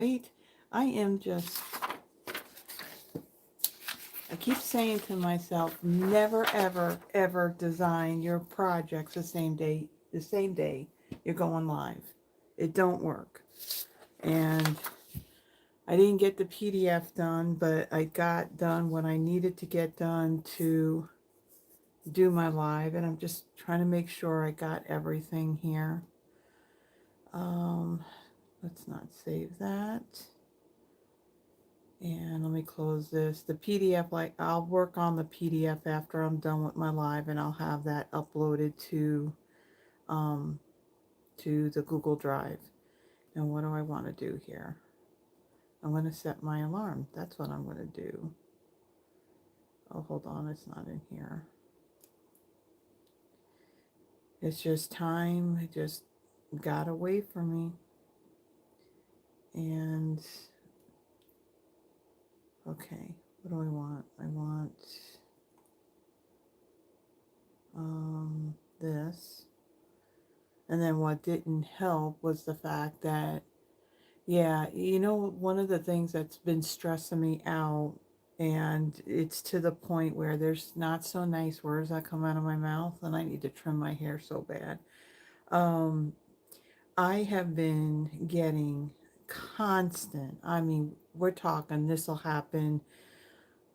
Right? I am just, I keep saying to myself, never, ever, ever design your projects the same day you're going live. It don't work. And I didn't get the PDF done, but I got done what I needed to get done to do my live. And I'm just trying to make sure I got everything here. Um, let's not save that. And let me close this. The PDF, like, I'll work on the PDF after I'm done with my live, and I'll have that uploaded um, to the Google Drive. And what do I want to do here? I'm going to set my alarm. That's what I'm going to do. Oh, hold on. It's not in here. It's just time. It just got away from me. And, okay. What do I want? I want this. And then what didn't help was the fact that, yeah, one of the things that's been stressing me out, and it's to the point where there's not so nice words that come out of my mouth, and I need to trim my hair so bad. Um, I have been getting constant, I mean, we're talking this will happen,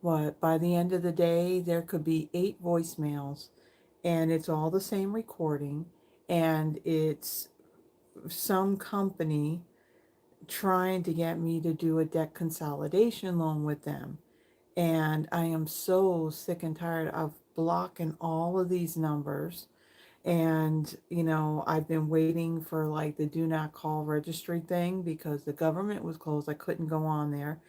what, by the end of the day, there could be 8 voicemails, and it's all the same recording, and it's some company trying to get me to do a debt consolidation loan with them. And I am so sick and tired of blocking all of these numbers. And, I've been waiting for like the do not call registry thing because the government was closed. I couldn't go on there.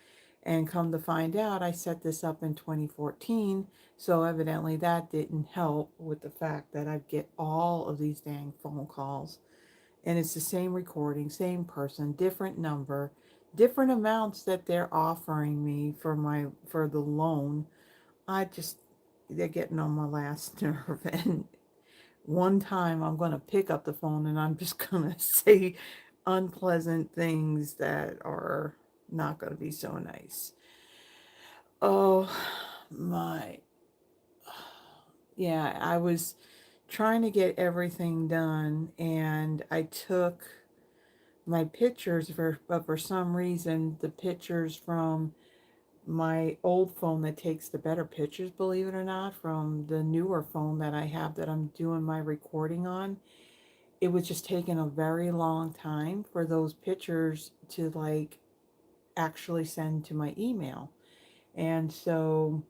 And come to find out, I set this up in 2014. So evidently that didn't help with the fact that I get all of these dang phone calls, and it's the same recording, same person, different number, different amounts that they're offering me for the loan. They're getting on my last nerve. And one time I'm going to pick up the phone and I'm just going to say unpleasant things that are not going to be so nice. Oh my. Yeah, I was trying to get everything done, and I took my pictures but for some reason the pictures from my old phone that takes the better pictures, believe it or not, from the newer phone that I have that I'm doing my recording on, it was just taking a very long time for those pictures to like actually send to my email. And so,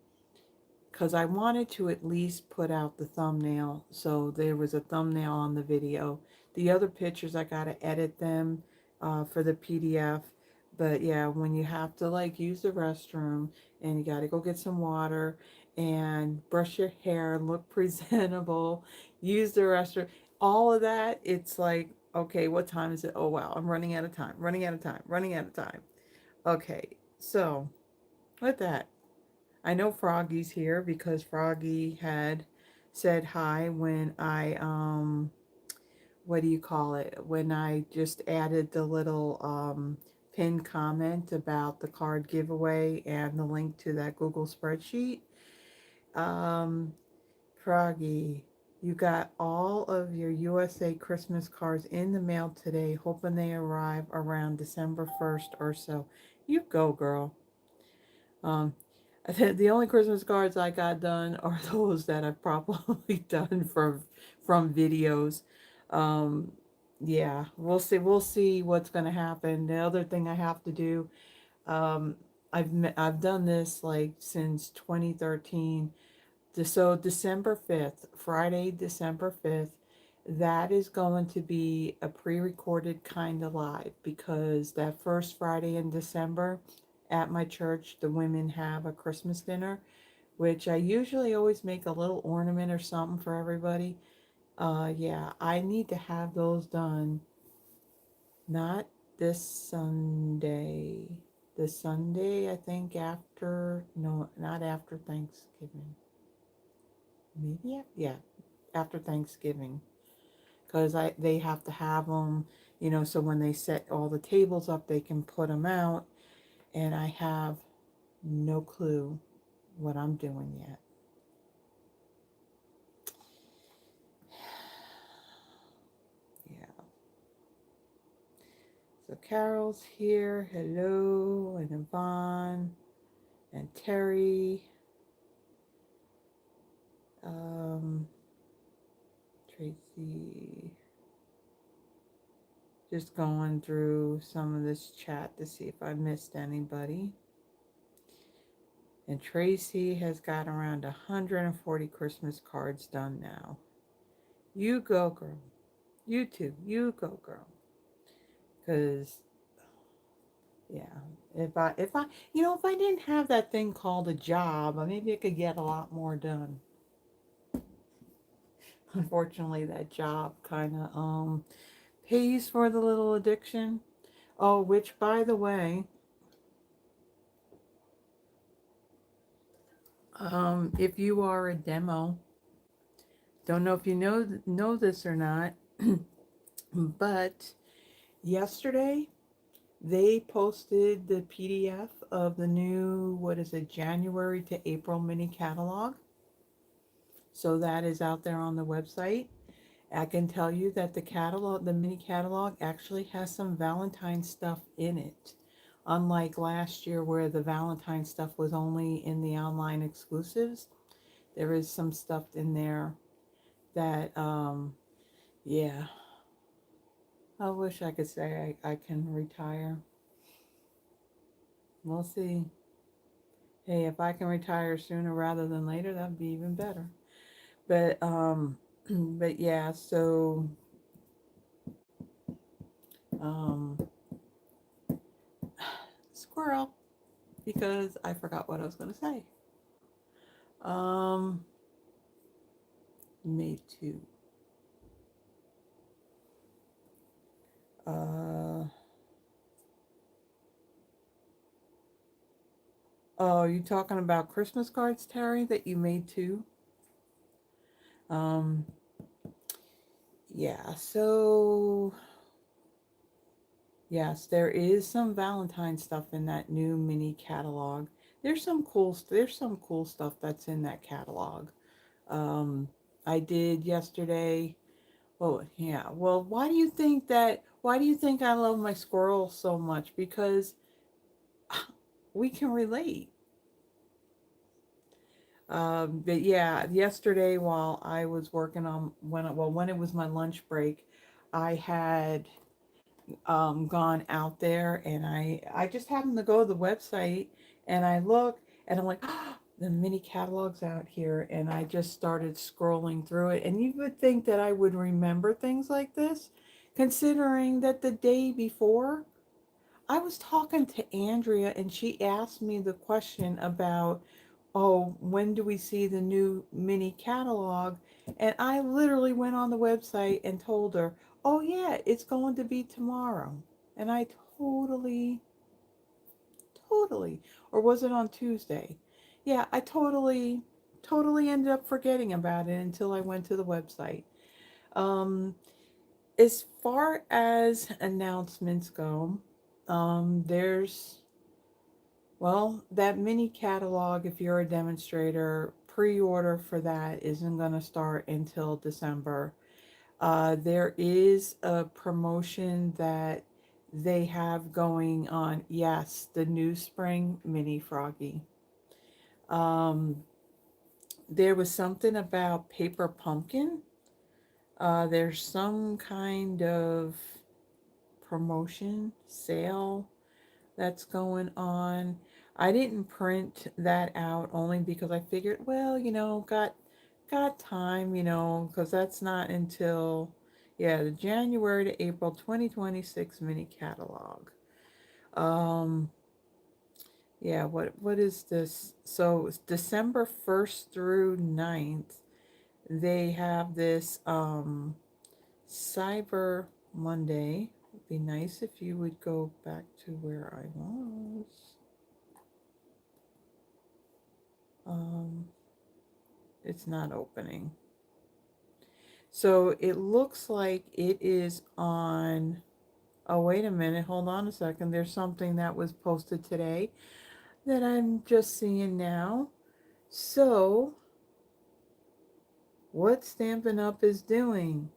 because I wanted to at least put out the thumbnail, so there was a thumbnail on the video. The other pictures, I got to edit them for the PDF. But yeah, when you have to like use the restroom and you got to go get some water and brush your hair, look presentable, use the restroom, all of that, it's like, okay, what time is it? Oh, wow, I'm running out of time, running out of time, running out of time. Okay, so with that, I know Froggy's here because Froggy had said hi when I what do you call it? When I just added the little pinned comment about the card giveaway and the link to that Google spreadsheet. Um Froggy, you got all of your USA Christmas cards in the mail today, hoping they arrive around December 1st or so. You go, girl. Um, the only Christmas cards I got done are those that I've probably done from videos. Um, yeah, we'll see. We'll see what's going to happen. The other thing I have to do, um, I've done this like since 2013. So December 5th, Friday, December 5th, that is going to be a pre-recorded kind of live because that first Friday in December at my church, the women have a Christmas dinner, which I usually always make a little ornament or something for everybody. Yeah, I need to have those done not this Sunday. The Sunday, I think after, no, not after Thanksgiving. Maybe, yeah, after Thanksgiving, because they have to have them You know, so when they set all the tables up, they can put them out. And I have no clue what I'm doing yet. Yeah. So Carol's here. Hello. And Yvonne and Terry. Tracy. Just going through some of this chat to see if I missed anybody. And Tracy has got around 140 Christmas cards done now. You go, girl. You too. You go, girl. Because, yeah, if I didn't have that thing called a job, maybe I could get a lot more done. Unfortunately, that job kind of pays for the little addiction. Oh, which, by the way, if you are a demo, don't know if you know this or not, but yesterday they posted the PDF of the new, what is it, January to April mini catalog. So that is out there on the website. I can tell you that the catalog, the mini catalog, actually has some Valentine stuff in it. Unlike last year where the Valentine stuff was only in the online exclusives, there is some stuff in there that, yeah, I wish I could say I can retire. We'll see. Hey, if I can retire sooner rather than later, that'd be even better. But, but yeah, so, um, squirrel, because I forgot what I was going to say. Um, May 2. Oh, you talking about Christmas cards, Terry, that you made too? Um, yeah, so yes, there is some Valentine stuff in that new mini catalog. There's some cool stuff that's in that catalog. Um, I did yesterday. Oh, yeah. Well, why do you think I love my squirrels so much? Because we can relate. But yeah, yesterday while I was working on when it was my lunch break, I had gone out there and I just happened to go to the website and I look and I'm like, oh, the mini catalog's out here, and I just started scrolling through it. And you would think that I would remember things like this, considering that the day before I was talking to Andrea and she asked me the question about, oh, when do we see the new mini catalog? And I literally went on the website and told her, oh, yeah, it's going to be tomorrow. And I totally, or was it on Tuesday? Yeah, I totally ended up forgetting about it until I went to the website. Um, as far as announcements go, there's well, that mini catalog, if you're a demonstrator, pre-order for that isn't going to start until December. There is a promotion that they have going on. Yes, the new spring mini froggy. Um, there was something about paper pumpkin. There's some kind of promotion sale that's going on. I didn't print that out only because I figured, well, got time, because that's not until, yeah, the January to April 2026 mini catalog. Um, yeah, what is this? So it's December 1st through 9th. They have this Cyber Monday. It'd be nice if you would go back to where I was. Um, it's not opening. So it looks like it is on. Oh, wait a minute. Hold on a second. There's something that was posted today that I'm just seeing now. So, what Stampin' Up! Is doing?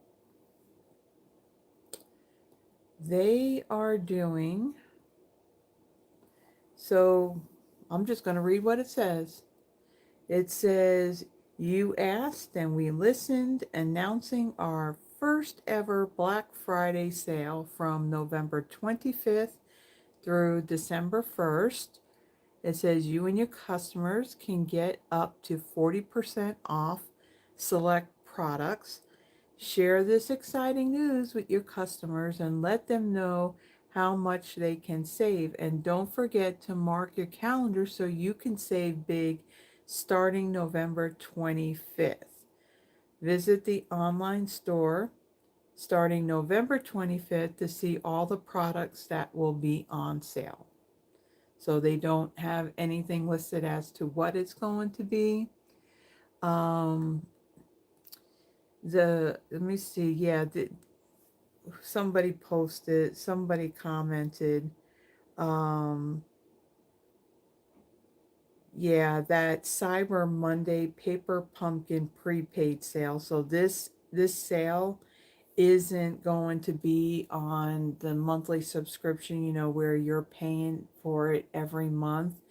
They are doing, so I'm just going to read what it says. It says, "You asked and we listened, announcing our first ever Black Friday sale from November 25th through December 1st. It says you and your customers can get up to 40% off select products. Share this exciting news with your customers and let them know how much they can save. And don't forget to mark your calendar so you can save big starting November 25th. Visit the online store starting November 25th to see all the products that will be on sale." So they don't have anything listed as to what it's going to be. Um, let me see, yeah, somebody posted, somebody commented, um, yeah, that Cyber Monday Paper Pumpkin prepaid sale. So this sale isn't going to be on the monthly subscription, where you're paying for it every month.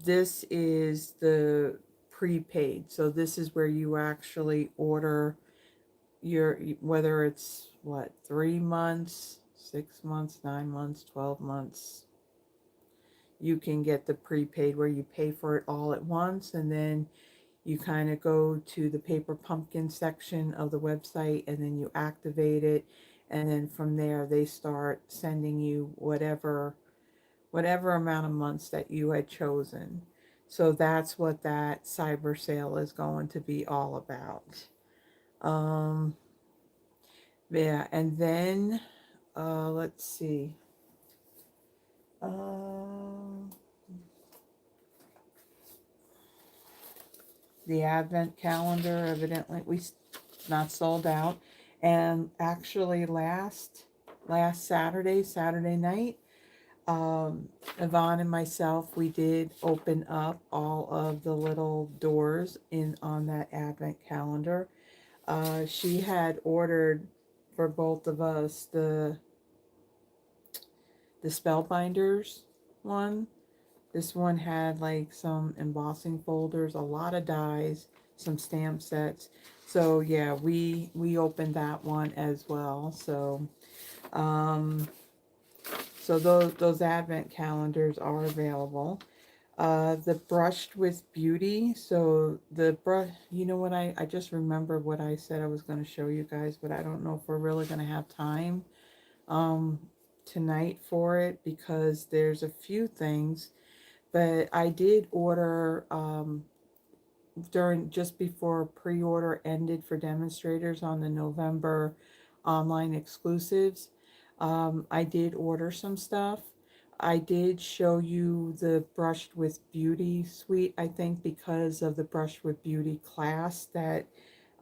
This is the prepaid. So this is where you actually order your, whether it's what, 3 months, 6 months, 9 months, 12 months. You can get the prepaid where you pay for it all at once, and then you kind of go to the paper pumpkin section of the website and then you activate it, and then from there they start sending you whatever amount of months that you had chosen. So that's what that cyber sale is going to be all about. Um, yeah, and then let's see. Um, the advent calendar, evidently we not sold out, and actually last Saturday night, Yvonne and myself, we did open up all of the little doors in on that advent calendar. She had ordered for both of us the spellbinders one. This one had like some embossing folders, a lot of dies, some stamp sets. So yeah, we opened that one as well. Um, so those advent calendars are available. The brushed with beauty. So the brush, you know what, I just remember what I said I was going to show you guys, but I don't know if we're really going to have time um, tonight for it because there's a few things. But I did order during just before pre-order ended for demonstrators on the November online exclusives. I did order some stuff. I did show you the Brushed with Beauty suite, I think, because of the Brushed with Beauty class that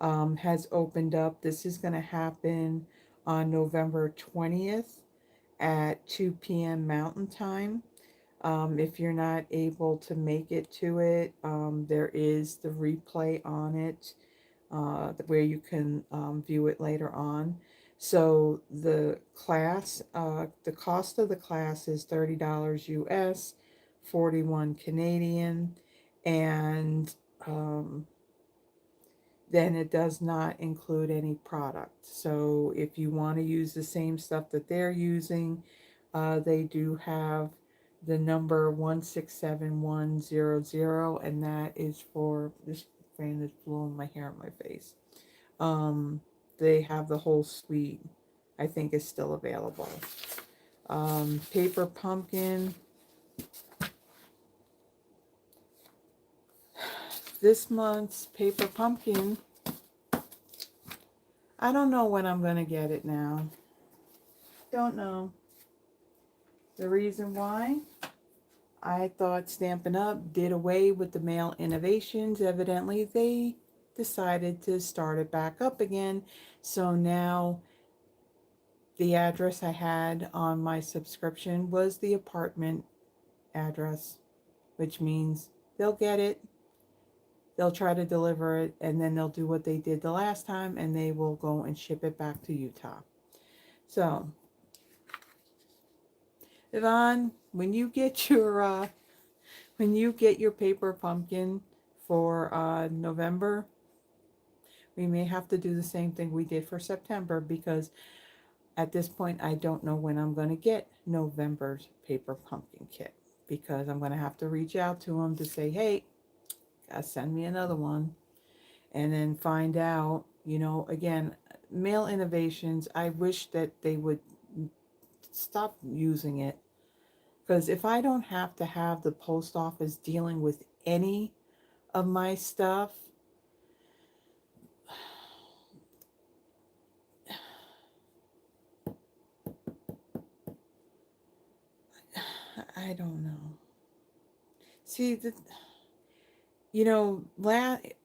has opened up. This is going to happen on November 20th at 2 p.m. Mountain Time. If you're not able to make it to it, there is the replay on it where you can view it later on. So the cost of the class is $30 US, 41 Canadian, and um, then it does not include any product. So if you want to use the same stuff that they're using, they do have the number 167100, and that is for this fan is blowing my hair in my face. Um, they have the whole suite, I think, is still available. Paper Pumpkin. This month's Paper Pumpkin, I don't know when I'm going to get it now. Don't know. The reason why? I thought Stampin' Up! Did away with the mail innovations. Evidently, they decided to start it back up again. So now the address I had on my subscription was the apartment address, which means they'll get it, they'll try to deliver it, and then they'll do what they did the last time and they will go and ship it back to Utah. So, Yvonne, when you get your paper pumpkin for November, we may have to do the same thing we did for September, because at this point I don't know when I'm going to get November's paper pumpkin kit, because I'm going to have to reach out to them to say, hey, send me another one, and then find out, again, Mail Innovations, I wish that they would stop using it, because if I don't have to have the post office dealing with any of my stuff, I don't know. See,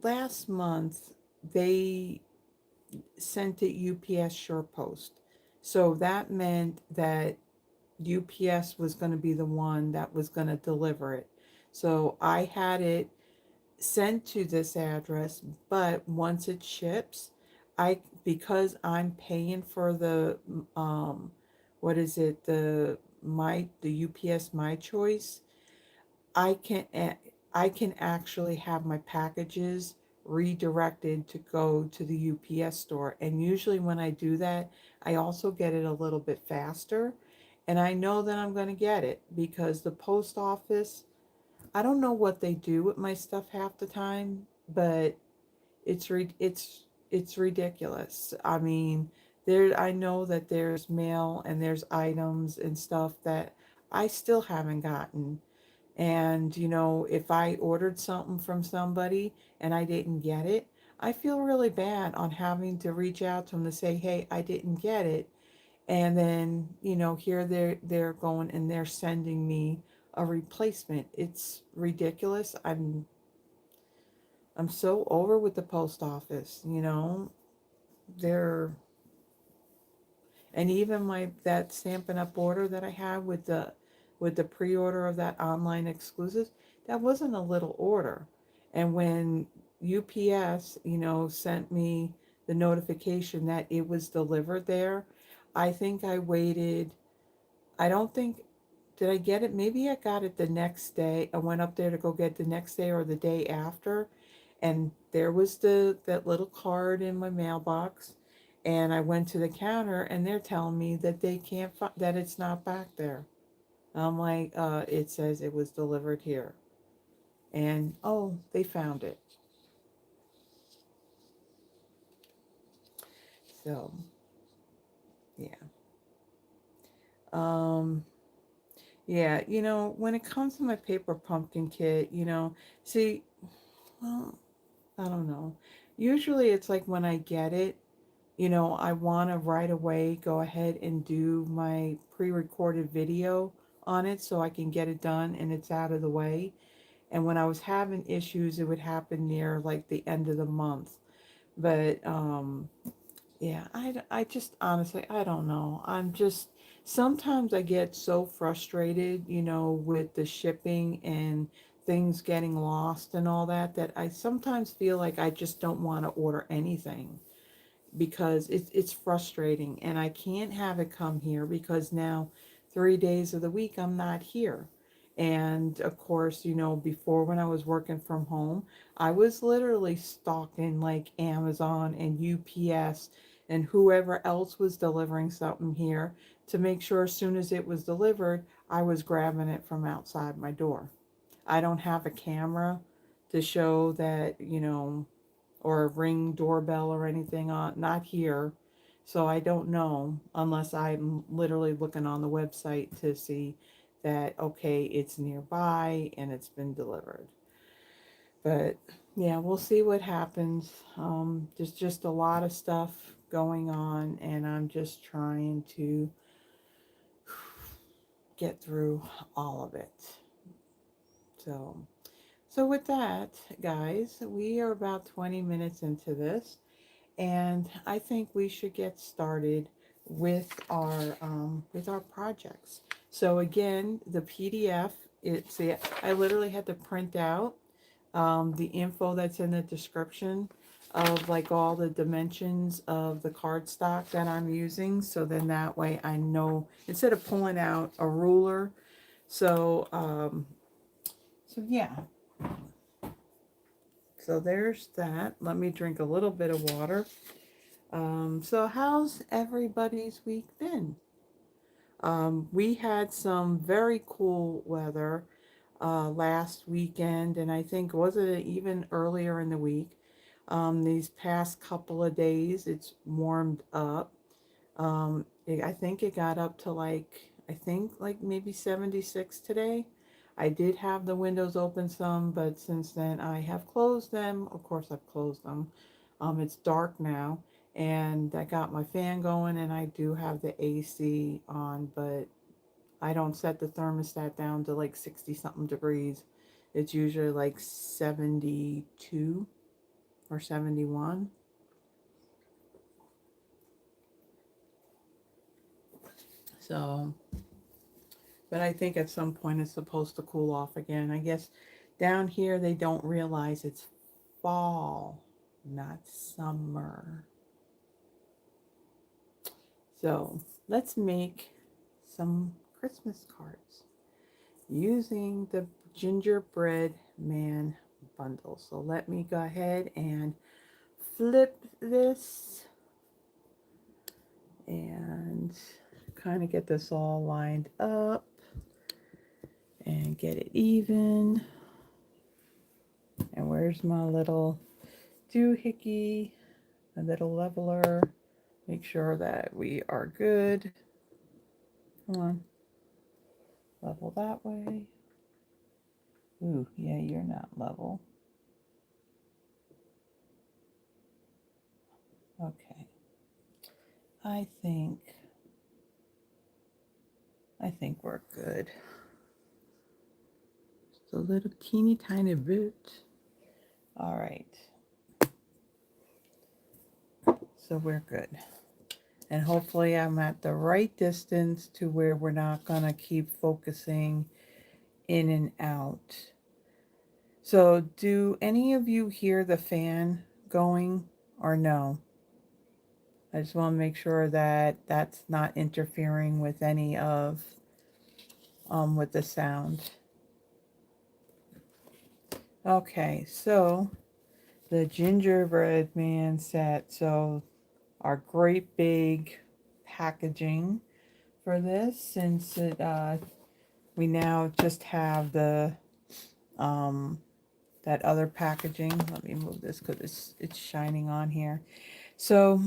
last month they sent it UPS SurePost. So that meant that UPS was going to be the one that was going to deliver it. So I had it sent to this address, but once it ships, because I'm paying for the what is it, the UPS My Choice, I can I can actually have my packages redirected to go to the UPS store. And usually when I do that, I also get it a little bit faster. And I know that I'm going to get it, because the post office, I don't know what they do with my stuff half the time, but it's ridiculous. I mean, I know that there's mail and there's items and stuff that I still haven't gotten. And, if I ordered something from somebody and I didn't get it, I feel really bad on having to reach out to them to say, hey, I didn't get it. And then, here they're going and they're sending me a replacement. It's ridiculous. I'm so over with the post office, They're, and even that Stampin' Up order that I had with the pre-order of that online exclusive, that wasn't a little order. And when UPS, sent me the notification that it was delivered there, I think I waited, I don't think, did I get it? Maybe I got it the next day. I went up there to go get it the next day or the day after, and there was that little card in my mailbox. And I went to the counter and they're telling me that they can't find, that it's not back there. I'm like, it says it was delivered here. And oh, they found it. So, yeah. Um, yeah, when it comes to my paper pumpkin kit, see, well, I don't know. Usually it's like when I get it, I want to right away go ahead and do my pre-recorded video on it so I can get it done and it's out of the way. And when I was having issues, it would happen near like the end of the month. But yeah, I just honestly, I don't know. Sometimes I get so frustrated, with the shipping and things getting lost and all that, that I sometimes feel like I just don't want to order anything, because it's frustrating and I can't have it come here, because now 3 days of the week I'm not here. And of course, before, when I was working from home, I was literally stalking like Amazon and UPS and whoever else was delivering something here, to make sure as soon as it was delivered, I was grabbing it from outside my door. I don't have a camera to show that, or a Ring doorbell or anything on, not here. So I don't know, unless I'm literally looking on the website to see that, okay, it's nearby and it's been delivered. But yeah, we'll see what happens. There's just a lot of stuff going on, and I'm just trying to get through all of it. So with that, guys, we are about 20 minutes into this. And I think we should get started with our projects. So again, the PDF, I literally had to print out the info that's in the description of like all the dimensions of the cardstock that I'm using. So then that way I know, instead of pulling out a ruler. So, so yeah. So there's that. Let me drink a little bit of water. So how's everybody's week been? We had some very cool weather last weekend, and I think, was it even earlier in the week? These past couple of days, it's warmed up. I think it got up to like maybe 76 today. I did have the windows open some, but since then I have closed them. Of course, I've closed them. It's dark now, and I got my fan going, and I do have the AC on, but I don't set the thermostat down to like 60 something degrees. It's usually like 72 or 71. So, but I think at some point it's supposed to cool off again. I guess down here they don't realize it's fall, not summer. So let's make some Christmas cards using the gingerbread man bundle. So let me go ahead and flip this and kind of get this all lined up and get it even. And where's my little doohickey, a little leveler? Make sure that we are good. Come on, level that way. Ooh, yeah, you're not level. Okay. I think we're good. Just a little teeny tiny bit. All right. So we're good. And hopefully I'm at the right distance to where we're not going to keep focusing in and out. So do any of you hear the fan going or no? I just want to make sure that that's not interfering with any of, with the sound. Okay, so the gingerbread man set. So our great big packaging for this, since it, we now just have the, that other packaging. Let me move this because it's shining on here. So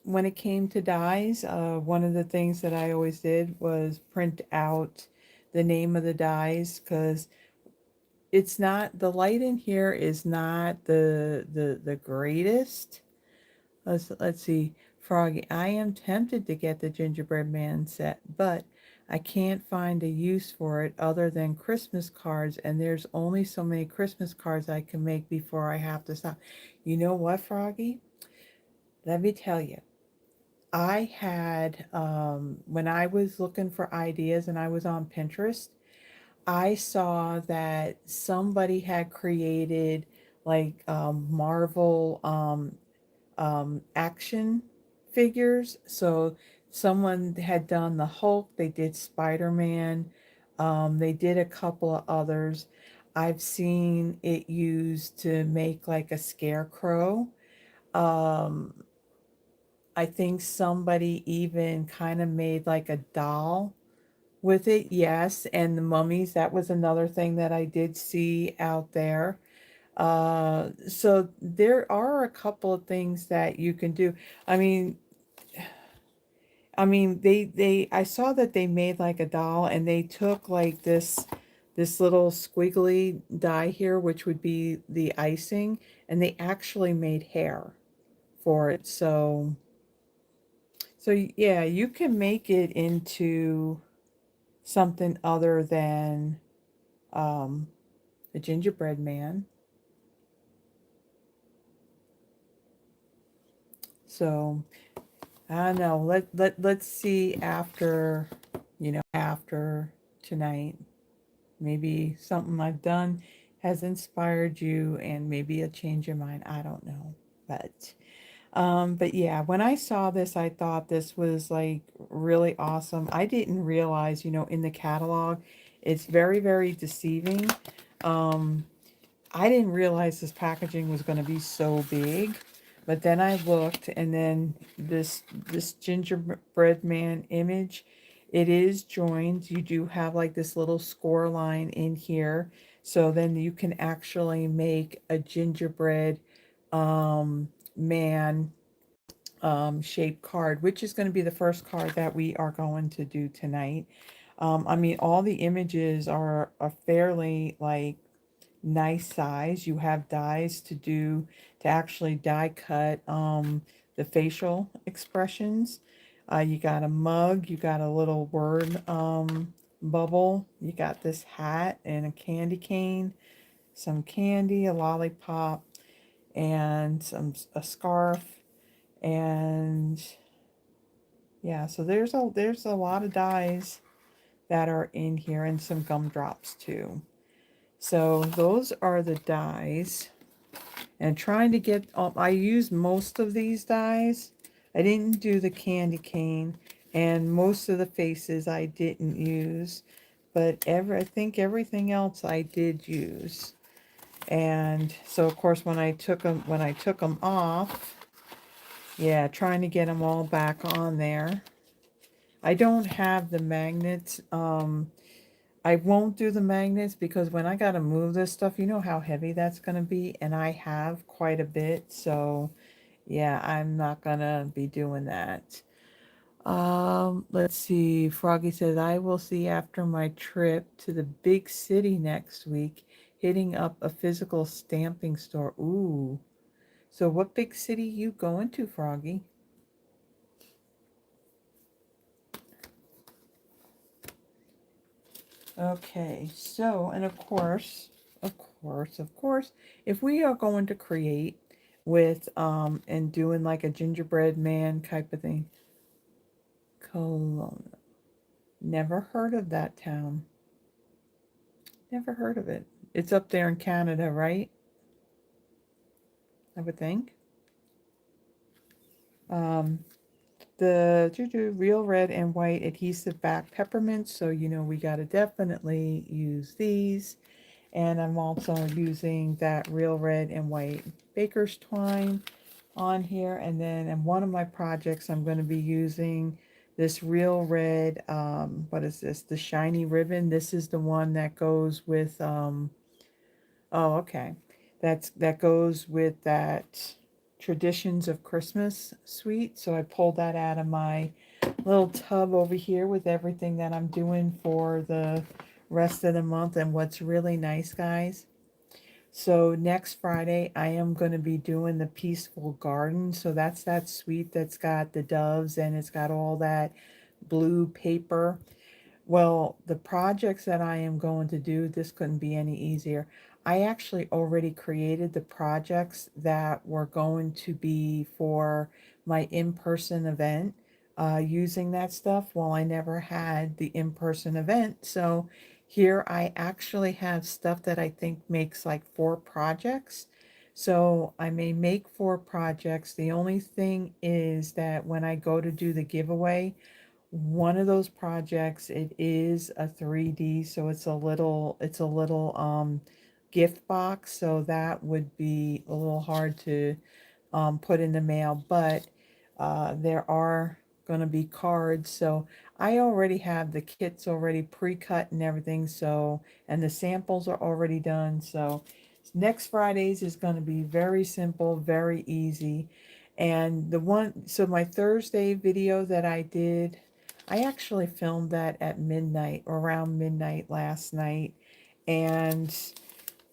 when it came to dies, one of the things that I always did was print out the name of the dies, because it's not, the light in here is not the greatest. Let's see, Froggy. I am tempted to get the gingerbread man set, but I can't find a use for it other than Christmas cards, and there's only so many Christmas cards I can make before I have to stop. You know what, Froggy? Let me tell you. I had, when I was looking for ideas and I was on Pinterest, I saw that somebody had created like Marvel action figures. So someone had done the Hulk, they did Spider-Man, they did a couple of others. I've seen it used to make like a scarecrow. Um, I think somebody even kind of made like a doll with it. Yes, and the mummies, that was another thing that I did see out there. So there are a couple of things that you can do. I mean, I saw that they made like a doll, and they took like this little squiggly die here, which would be the icing, and they actually made hair for it. So yeah, you can make it into something other than um, a gingerbread man. So I don't know. Let's see after, after tonight. Maybe something I've done has inspired you and maybe a change your mind. I don't know. But yeah, when I saw this, I thought this was like really awesome. I didn't realize, in the catalog, it's very, very deceiving. Um, I didn't realize this packaging was going to be so big, but then I looked, and then this gingerbread man image, it is joined. You do have like this little score line in here, so then you can actually make a gingerbread man shaped card, which is going to be the first card that we are going to do tonight. I mean, all the images are a fairly like nice size. You have dies to actually die cut the facial expressions. You got a mug, you got a little word bubble, you got this hat and a candy cane, some candy, a lollipop, and a scarf, and yeah, so there's a lot of dies that are in here, and some gumdrops too. So those are the dies. And trying to get, I used most of these dies. I didn't do the candy cane, and most of the faces I didn't use, but I think everything else I did use. And so of course when I took them off, yeah, trying to get them all back on there. I don't have the magnets. I won't do the magnets because when I got to move this stuff, you know how heavy that's going to be, and I have quite a bit, so yeah, I'm not going to be doing that. Let's see. Froggy says, I will see after my trip to the big city next week, hitting up a physical stamping store. Ooh. So what big city you going to, Froggy? Okay, so, and of course, if we are going to create with, and doing like a gingerbread man type of thing, Kelowna. Never heard of that town. Never heard of it. It's up there in Canada, right? I would think. Um, the real red and white adhesive back peppermints, so we gotta definitely use these. And I'm also using that real red and white baker's twine on here. And then in one of my projects, I'm going to be using this real red, what is this? The shiny ribbon. This is the one that goes with, oh, okay. That goes with that Traditions of Christmas suite. So I pulled that out of my little tub over here with everything that I'm doing for the rest of the month. And what's really nice, guys, so next Friday, I am going to be doing the Peaceful Garden. So that's that suite that's got the doves and it's got all that blue paper. Well, the projects that I am going to do, this couldn't be any easier. I actually already created the projects that were going to be for my in-person event using that stuff. Well, I never had the in-person event. So here I actually have stuff that I think makes like 4 projects. So I may make 4 projects. The only thing is that when I go to do the giveaway, one of those projects, it is a 3D, so it's a little gift box, so that would be a little hard to put in the mail, but there are going to be cards, so I already have the kits already pre-cut and everything, so, and the samples are already done, so next Fridays is going to be very simple, very easy. And so my Thursday video that I did, I actually filmed that at midnight, around midnight last night. And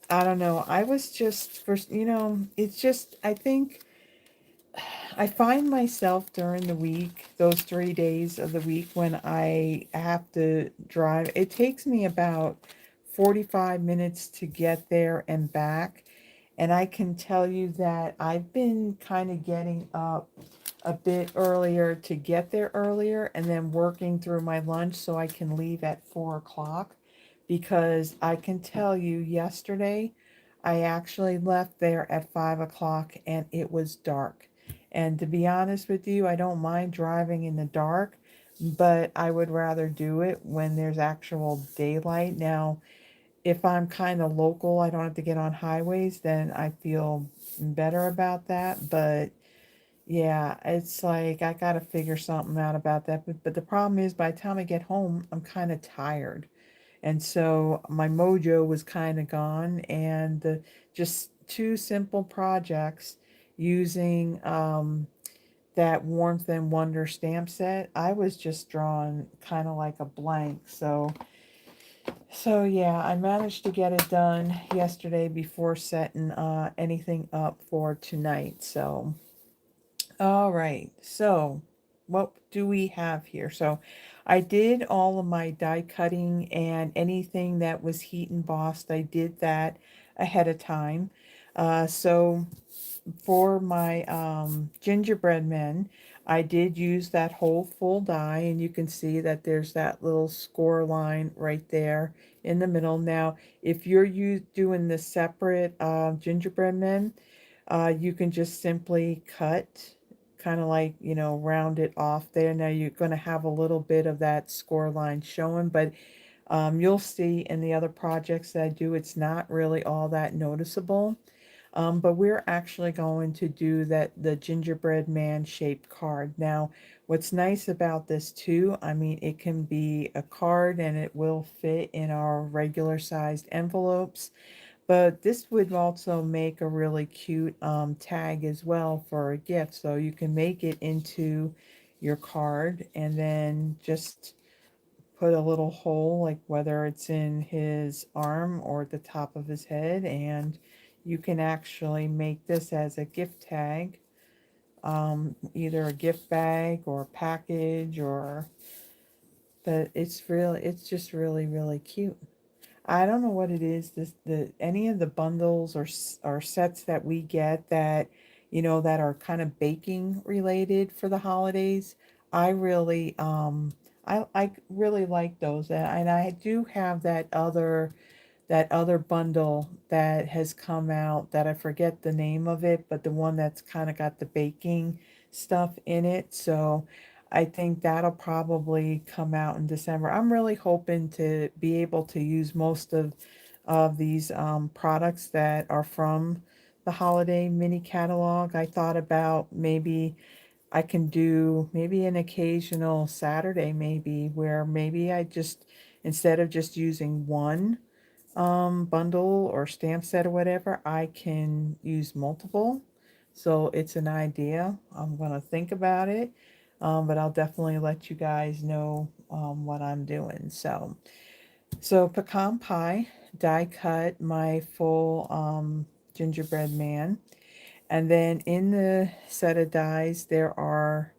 I don't know, I was just, it's just, I think I find myself during the week, those 3 days of the week when I have to drive, it takes me about 45 minutes to get there and back. And I can tell you that I've been kind of getting up a bit earlier to get there earlier, and then working through my lunch so I can leave at 4 o'clock, because I can tell you yesterday I actually left there at 5 o'clock and it was dark. And to be honest with you, I don't mind driving in the dark, but I would rather do it when there's actual daylight. Now, if I'm kind of local, I don't have to get on highways, then I feel better about that. But yeah, it's like I gotta figure something out about that. But the problem is, by the time I get home, I'm kind of tired. And so my mojo was kind of gone. And just two simple projects using that Warmth and Wonder stamp set, I was just drawing kind of like a blank. So yeah, I managed to get it done yesterday before setting anything up for tonight. So all right, so what do we have here? So I did all of my die cutting, and anything that was heat embossed, I did that ahead of time. So for my gingerbread men, I did use that whole full die, and you can see that there's that little score line right there in the middle. Now, if you're doing the separate gingerbread men, you can just simply cut, kind of like, round it off there. Now you're going to have a little bit of that score line showing, but you'll see in the other projects that I do, it's not really all that noticeable. But we're actually going to do the gingerbread man shaped card. Now, what's nice about this too, I mean, it can be a card and it will fit in our regular sized envelopes. But this would also make a really cute tag as well for a gift. So you can make it into your card and then just put a little hole, like whether it's in his arm or at the top of his head, and you can actually make this as a gift tag, either a gift bag or package, or but it's just really cute. I don't know what it is. The any of the bundles or sets that we get that, that are kind of baking related for the holidays. I really I really like those, and I do have that other bundle that has come out that I forget the name of it, but the one that's kind of got the baking stuff in it. So I think that'll probably come out in December. I'm really hoping to be able to use most of these products that are from the holiday mini catalog. I thought about maybe I can do maybe an occasional Saturday, maybe where maybe I just, instead of just using one bundle or stamp set or whatever, I can use multiple. So it's an idea. I'm gonna think about it, but I'll definitely let you guys know what I'm doing. So pecan pie, die cut my full gingerbread man. And then in the set of dies, there are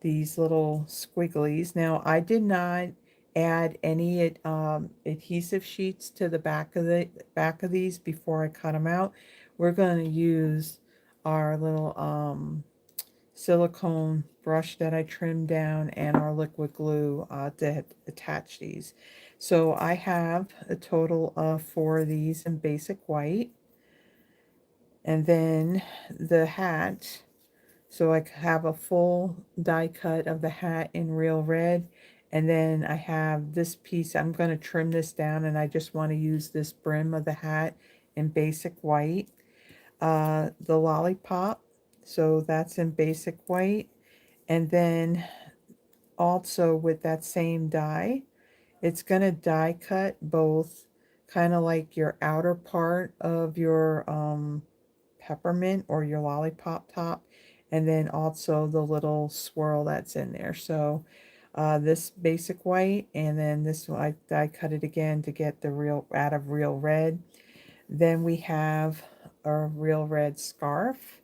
these little squigglies. Now, I did not add any adhesive sheets to the back of these before I cut them out. We're going to use our little silicone brush that I trimmed down and our liquid glue to attach these. So I have a total of 4 of these in basic white. And then the hat, so I have a full die cut of the hat in real red. And then I have this piece, I'm going to trim this down, and I just want to use this brim of the hat in basic white. The lollipop, so that's in basic white. And then also with that same die, it's going to die cut both kind of like your outer part of your peppermint or your lollipop top, and then also the little swirl that's in there. So this basic white, and then this one I cut it again to get the real out of real red. Then we have a real red scarf,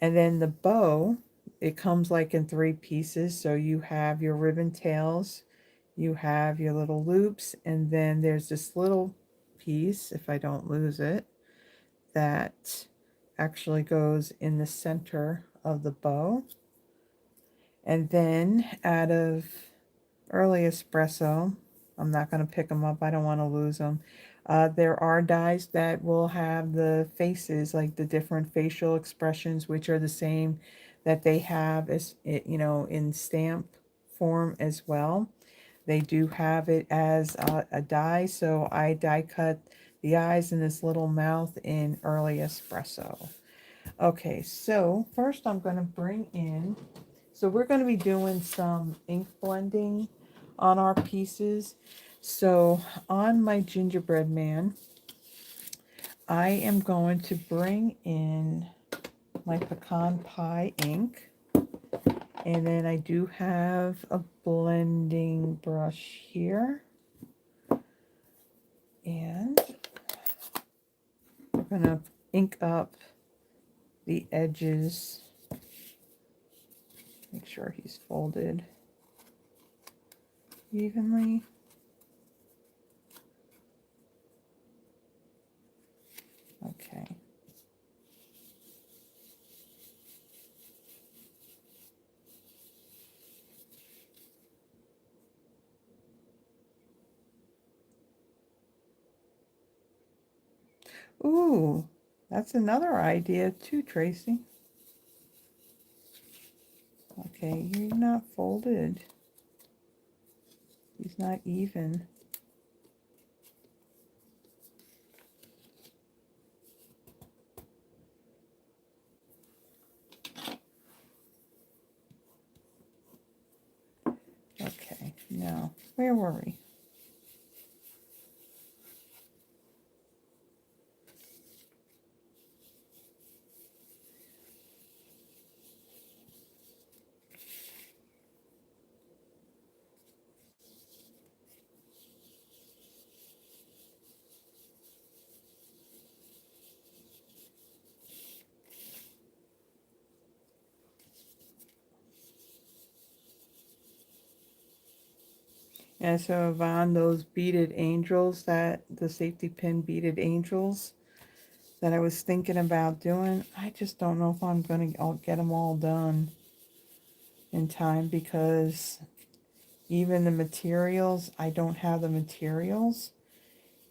and then the bow, it comes like in 3 pieces. So you have your ribbon tails, you have your little loops, and then there's this little piece, if I don't lose it, that actually goes in the center of the bow. And then out of early Espresso, I'm not going to pick them up. I don't want to lose them. There are dies that will have the faces, like the different facial expressions, which are the same that they have as in stamp form as well. They do have it as a die, so I die cut the eyes and this little mouth in early Espresso. Okay, so first I'm going to bring in, so we're going to be doing some ink blending on our pieces. So on my gingerbread man, I am going to bring in my pecan pie ink. And then I do have a blending brush here. And we're going to ink up the edges. Make sure he's folded evenly. Okay. Ooh, that's another idea too, Tracy. Okay, you're not folded. He's not even. Okay, now, where were we? And so Yvonne, those beaded angels, that the safety pin beaded angels that I was thinking about doing, I just don't know if I'm going to get them all done in time, because even the materials, I don't have the materials.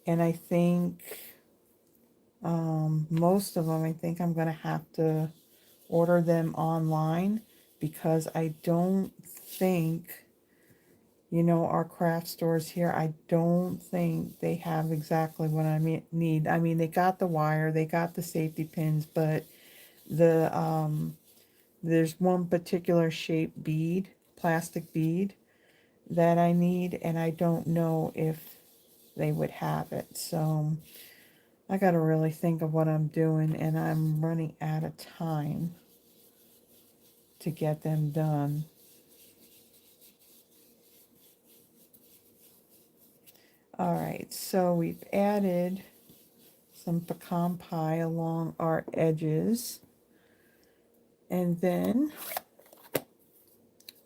And I think most of them, I think I'm going to have to order them online, because I don't think, our craft stores here, I don't think they have exactly what I need. I mean, they got the wire, they got the safety pins, but there's one particular shape bead, plastic bead, that I need, and I don't know if they would have it. So I got to really think of what I'm doing, and I'm running out of time to get them done. All right, so we've added some pecan pie along our edges. And then,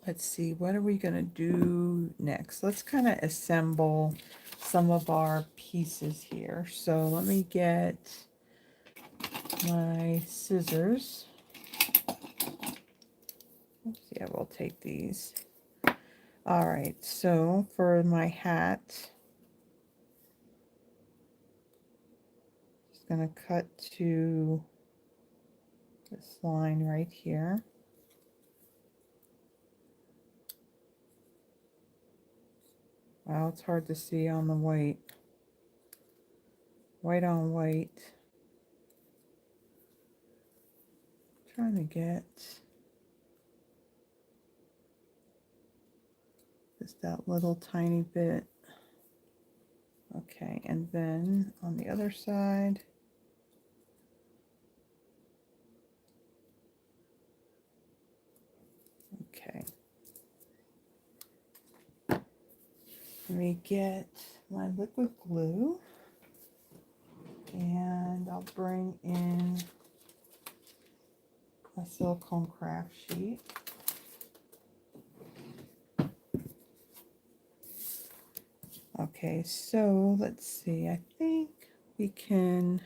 let's see, what are we going to do next? Let's kind of assemble some of our pieces here. So let me get my scissors. Oops, yeah, we'll take these. All right, so for my hat, just going to cut to this line right here. Wow, it's hard to see on the white. White on white. Trying to get just that little tiny bit. Okay, and then on the other side, okay. Let me get my liquid glue, and I'll bring in a silicone craft sheet. Okay, so let's see, I think we can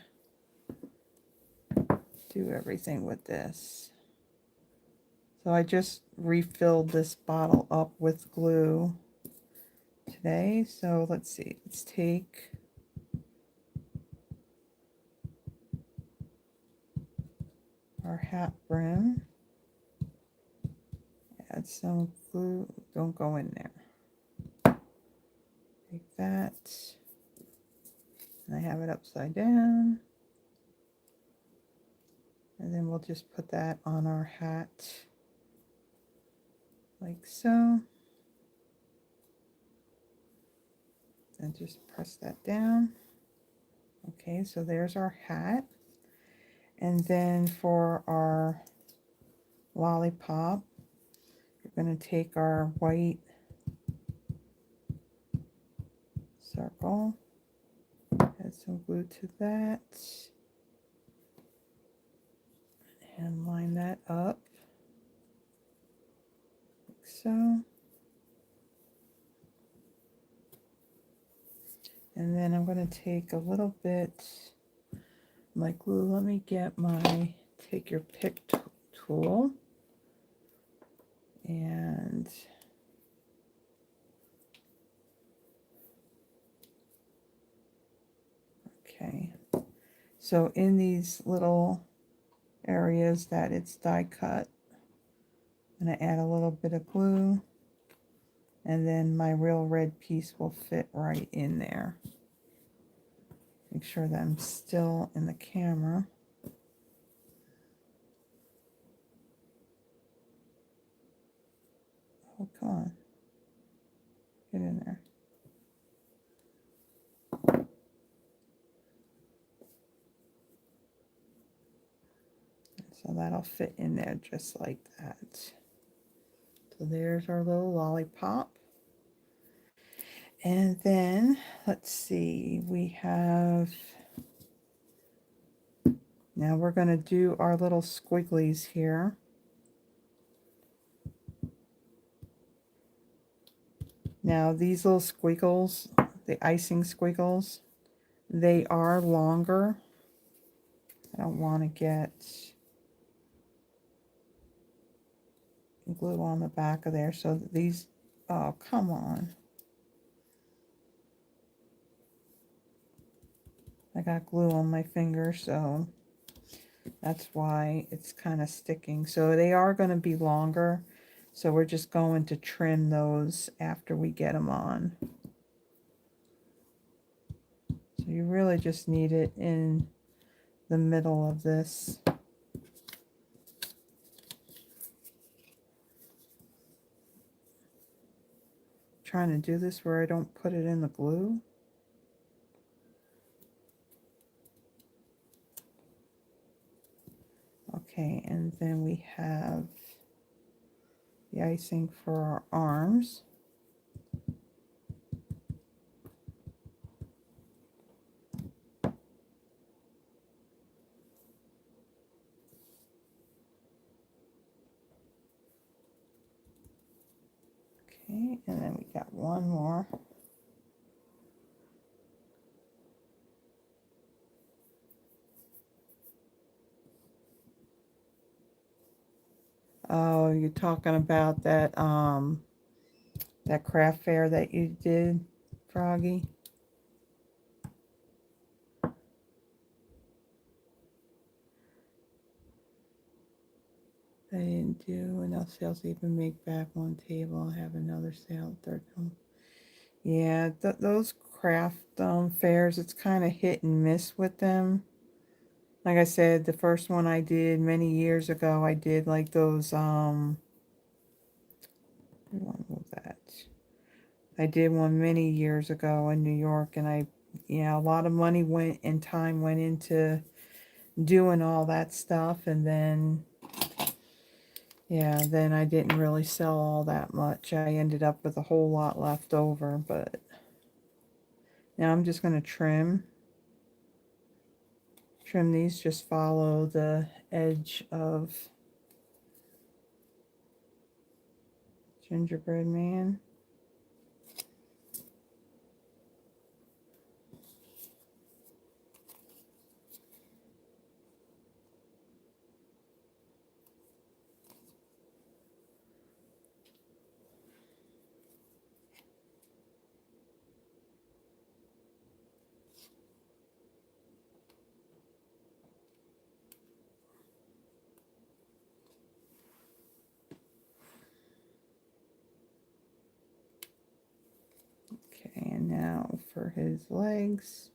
do everything with this. So I just refilled this bottle up with glue today. So let's see, let's take our hat brim, add some glue, don't go in there. Take that, and I have it upside down. And then we'll just put that on our hat like so. And just press that down. Okay, so there's our hat. And then for our lollipop, we're going to take our white circle, add some glue to that, and line that up like so. And then I'm going to take a little bit of my glue. Let me get my, take your pick tool, and okay. So in these little areas that it's die cut, I'm going to add a little bit of glue, and then my real red piece will fit right in there. Make sure that I'm still in the camera. Oh, come on. Get in there. So that'll fit in there just like that. So there's our little lollipop. And then, let's see, we have, now we're going to do our little squigglies here. Now these little squiggles, the icing squiggles, they are longer. I don't want to get glue on the back of there. So these, oh, come on. I got glue on my finger, so that's why it's kind of sticking. So they are going to be longer. So we're just going to trim those after we get them on. So you really just need it in the middle of this. Trying to do this where I don't put it in the glue. Okay, and then we have the icing for our arms. Okay, and then we got one more. Oh, you're talking about that that craft fair that you did, Froggy? I didn't do enough sales to even make back one table. I have another sale, third one. Yeah, those craft fairs, it's kind of hit and miss with them. Like I said, the first one I did many years ago, I did like those, I want to move that. I did one many years ago in New York, and a lot of money went and time went into doing all that stuff, and then, yeah, then I didn't really sell all that much. I ended up with a whole lot left over, but now I'm just going to trim these, just follow the edge of Gingerbread Man. for his legs.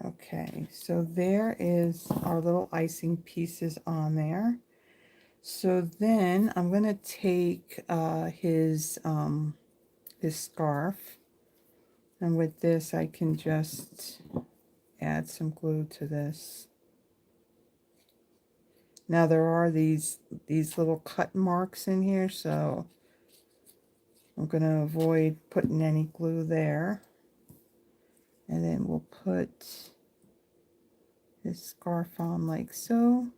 Okay, so there is our little icing pieces on there. So then I'm going to take his scarf, and with this I can just add some glue to this. Now there are these little cut marks in here, so I'm going to avoid putting any glue there. And then we'll put his scarf on like so.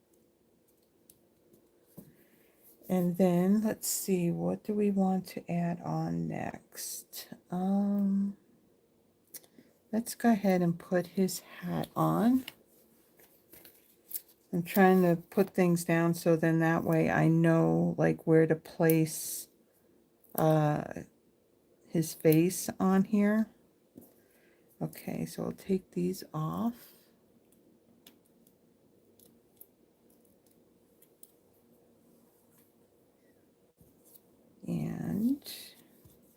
And then let's see, what do we want to add on next? Let's go ahead and put his hat on. I'm trying to put things down so then that way I know like where to place his face on here. Okay, so I'll take these off. And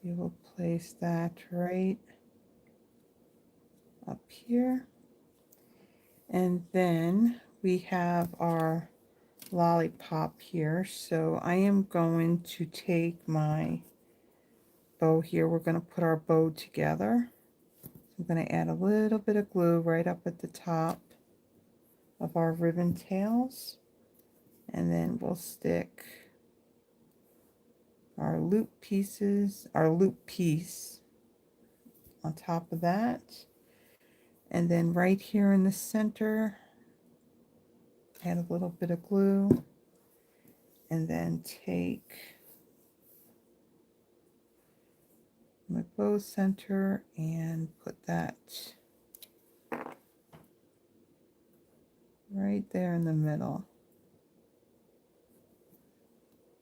we will place that right up here. And then we have our lollipop here. So I am going to take my bow here. We're going to put our bow together. I'm going to add a little bit of glue right up at the top of our ribbon tails. And then we'll stick our loop piece on top of that. And then right here in the center, add a little bit of glue, and then take my bow center and put that right there in the middle.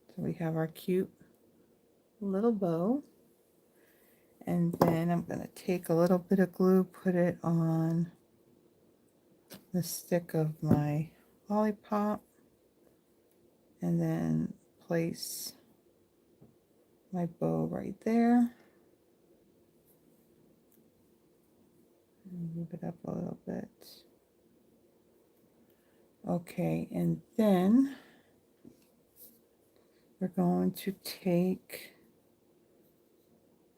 So we have our cute little bow. And then I'm going to take a little bit of glue, put it on the stick of my lollipop, and then place my bow right there. Move it up a little bit. Okay, and then we're going to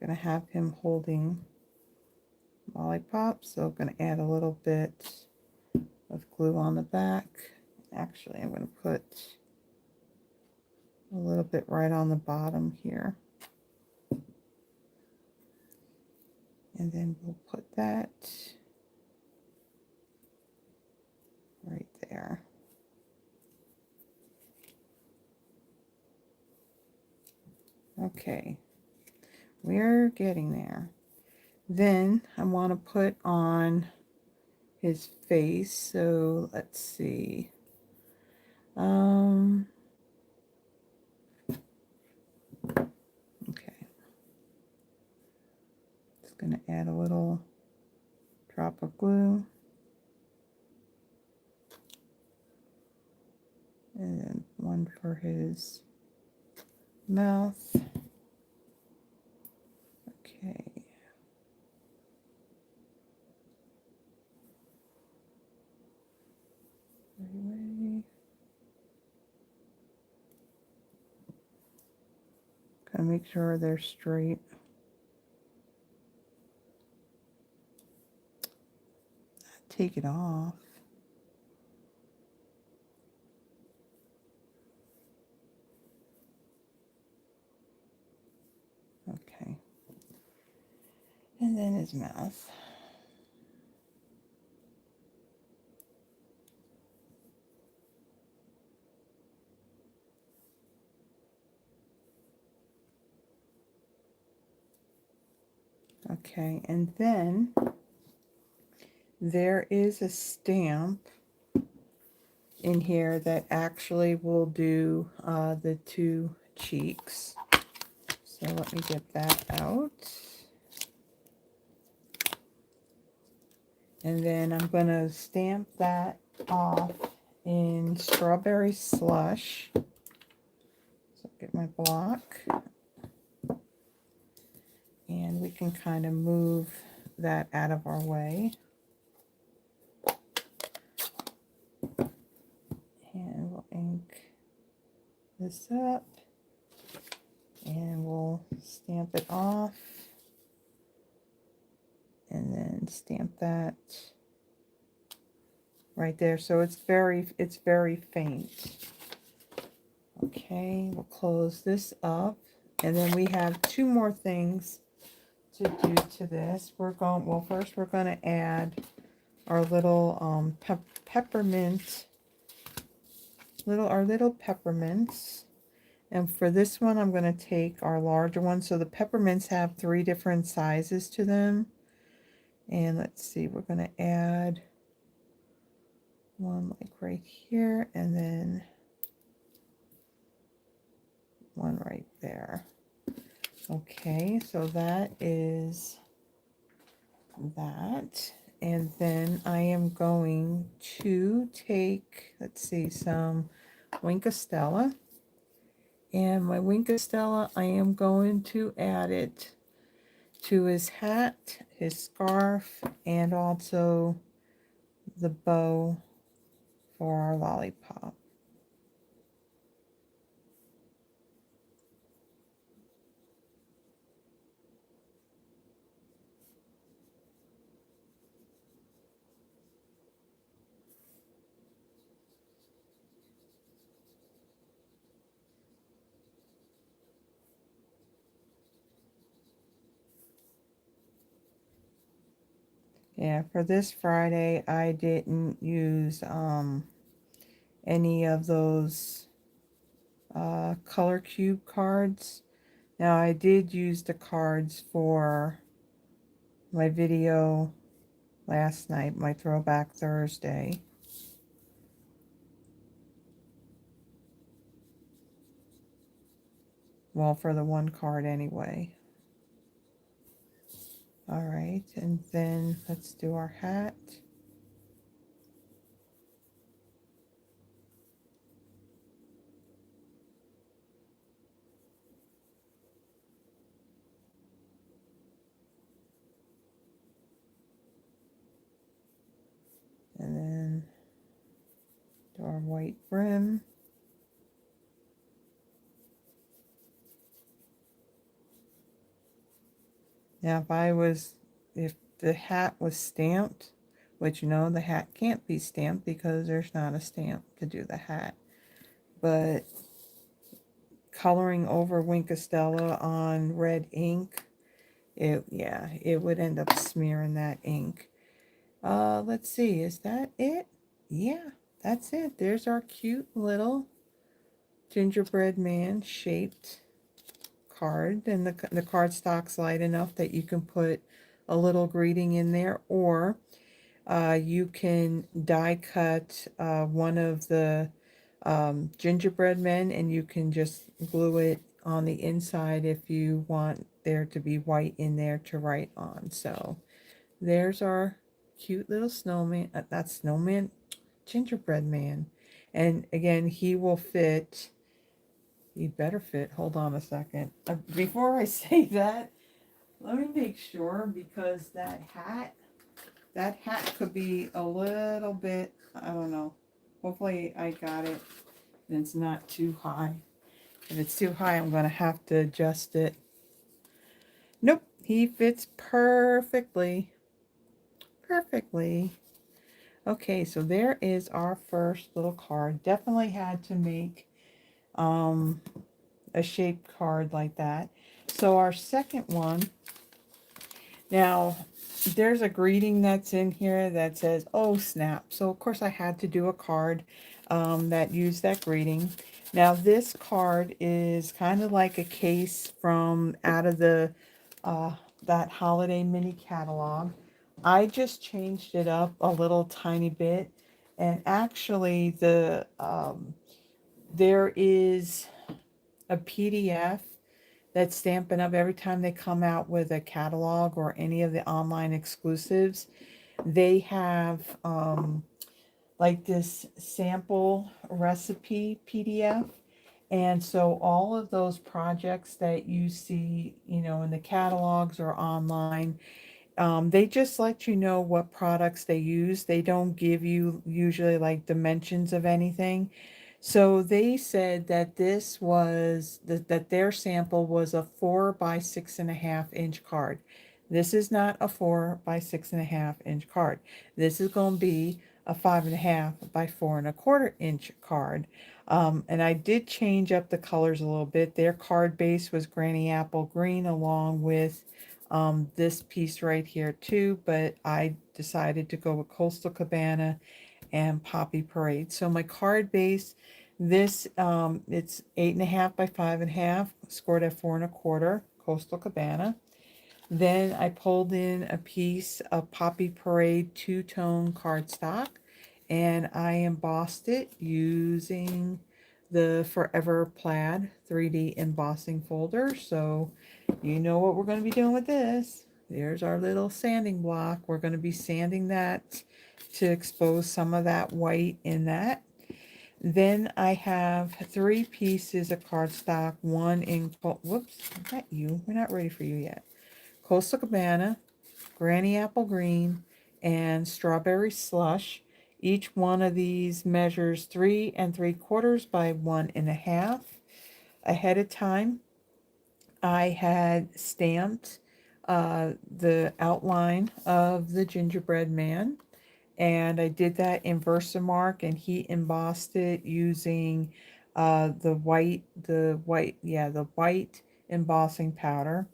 gonna have him holding lollipop, so I'm gonna add a little bit of glue on the back. Actually, I'm gonna put a little bit right on the bottom here. And then we'll put that right there. Okay, we're getting there. Then I want to put on his face. So let's see. Okay. Just going to add a little drop of glue. And then one for his mouth. Okay. Anyway. Gotta make sure they're straight. Take it off. Okay. And then his mouth. Okay, and then there is a stamp in here that actually will do the two cheeks. So let me get that out. And then I'm going to stamp that off in Strawberry Slush. So get my block. And we can kind of move that out of our way. And we'll ink this up. And we'll stamp it off. And then stamp that right there. So it's very faint. Okay, we'll close this up. And then we have two more things to do to this. Well, first we're going to add our little peppermint, our little peppermints. And for this one, I'm going to take our larger one. So the peppermints have 3 different sizes to them. And let's see, we're going to add one like right here, and then one right there. Okay, so that is that. And then I am going to take, let's see, some Winkostella. And my Winkostella, I am going to add it to his hat, his scarf, and also the bow for our lollipop. Yeah, for this Friday, I didn't use any of those color cube cards. Now, I did use the cards for my video last night, my Throwback Thursday. Well, for the one card anyway. All right, and then let's do our hat. And then do our white brim. Now, if the hat was stamped, which, you know, the hat can't be stamped because there's not a stamp to do the hat. But coloring over Winkostella on red ink, it would end up smearing that ink. Let's see, is that it? Yeah, that's it. There's our cute little gingerbread man shaped card, and the cardstock's light enough that you can put a little greeting in there, or you can die cut one of the gingerbread men, and you can just glue it on the inside if you want there to be white in there to write on. So there's our cute little snowman, not snowman, gingerbread man. And again, he will fit. He better fit. Hold on a second. Before I say that, let me make sure, because that hat could be a little bit, I don't know. Hopefully I got it and it's not too high. If it's too high, I'm going to have to adjust it. Nope, he fits perfectly. Perfectly. Okay, so there is our first little card. Definitely had to make a shaped card like that. So our second one, now there's a greeting that's in here that says, oh snap. So of course I had to do a card that used that greeting. Now this card is kind of like a case from out of the that holiday mini catalog. I just changed it up a little tiny bit, and actually there is a PDF that's Stampin' Up! Every time they come out with a catalog or any of the online exclusives. They have like this sample recipe PDF. And so all of those projects that you see, in the catalogs or online, they just let you know what products they use. They don't give you usually like dimensions of anything. So they said that that their sample was a 4 by 6.5 inch card. This is not a 4 by 6.5 inch card. This is going to be a 5.5 by 4.25 inch card. And I did change up the colors a little bit. Their card base was Granny Apple Green along with this piece right here too, but I decided to go with Coastal Cabana and Poppy Parade. So my card base, it's 8.5 by 5.5, scored at 4.25, Coastal Cabana. Then I pulled in a piece of Poppy Parade two-tone cardstock, and I embossed it using the Forever Plaid 3D embossing folder. So you know what we're going to be doing with this. There's our little sanding block. We're going to be sanding that to expose some of that white in that. Then I have 3 pieces of cardstock, one in, whoops, is that you? We're not ready for you yet. Coastal Cabana, Granny Apple Green, and Strawberry Slush. Each one of these measures 3 3/4 by 1.5. Ahead of time, I had stamped the outline of the gingerbread man, and I did that in Versamark, and he embossed it using the white embossing powder.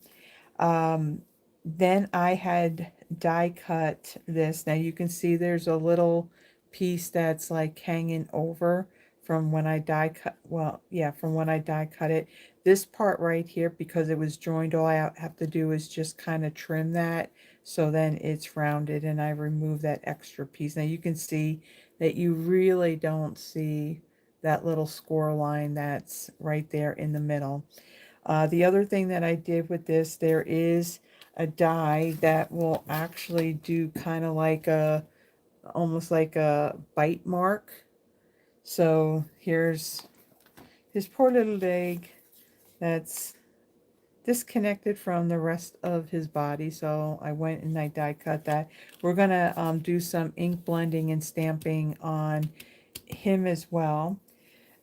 Um, then I had die cut this. Now you can see there's a little piece that's like hanging over from when I die cut. Well, yeah, from when I die cut it. This part right here, because it was joined, all I have to do is just kind of trim that so then it's rounded, and I remove that extra piece. Now you can see that you really don't see that little score line that's right there in the middle. The other thing that I did with this, there is a die that will actually do kind of like almost like a bite mark. So here's his poor little leg that's disconnected from the rest of his body. So I went and I die cut that. We're gonna do some ink blending and stamping on him as well.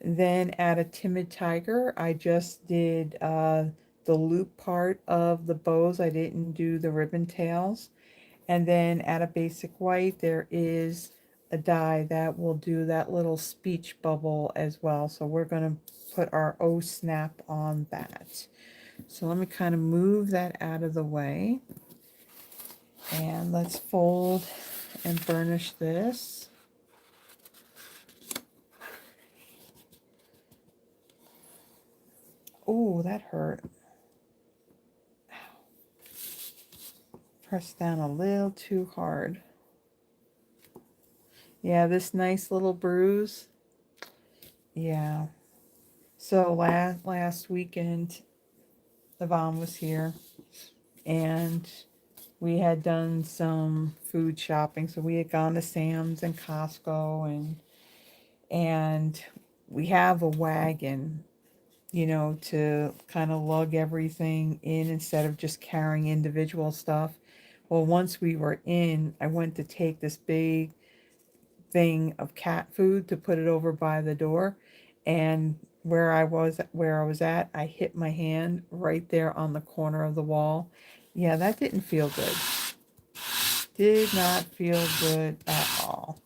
Then add a Timid tiger. I just did the loop part of the bows. I didn't do the ribbon tails. And then add a basic white. There is a die that will do that little speech bubble as well. So we're going to put our O snap on that. So let me kind of move that out of the way. And let's fold and burnish this. Oh, that hurt. Press down a little too hard. Yeah, this nice little bruise. Yeah. So last weekend, Yvonne was here, and we had done some food shopping. So we had gone to Sam's and Costco, and we have a wagon, to kind of lug everything in instead of just carrying individual stuff. Well, once we were in, I went to take this big thing of cat food to put it over by the door, and where I was at, I hit my hand right there on the corner of the wall. Yeah, that didn't feel good. Did not feel good at all.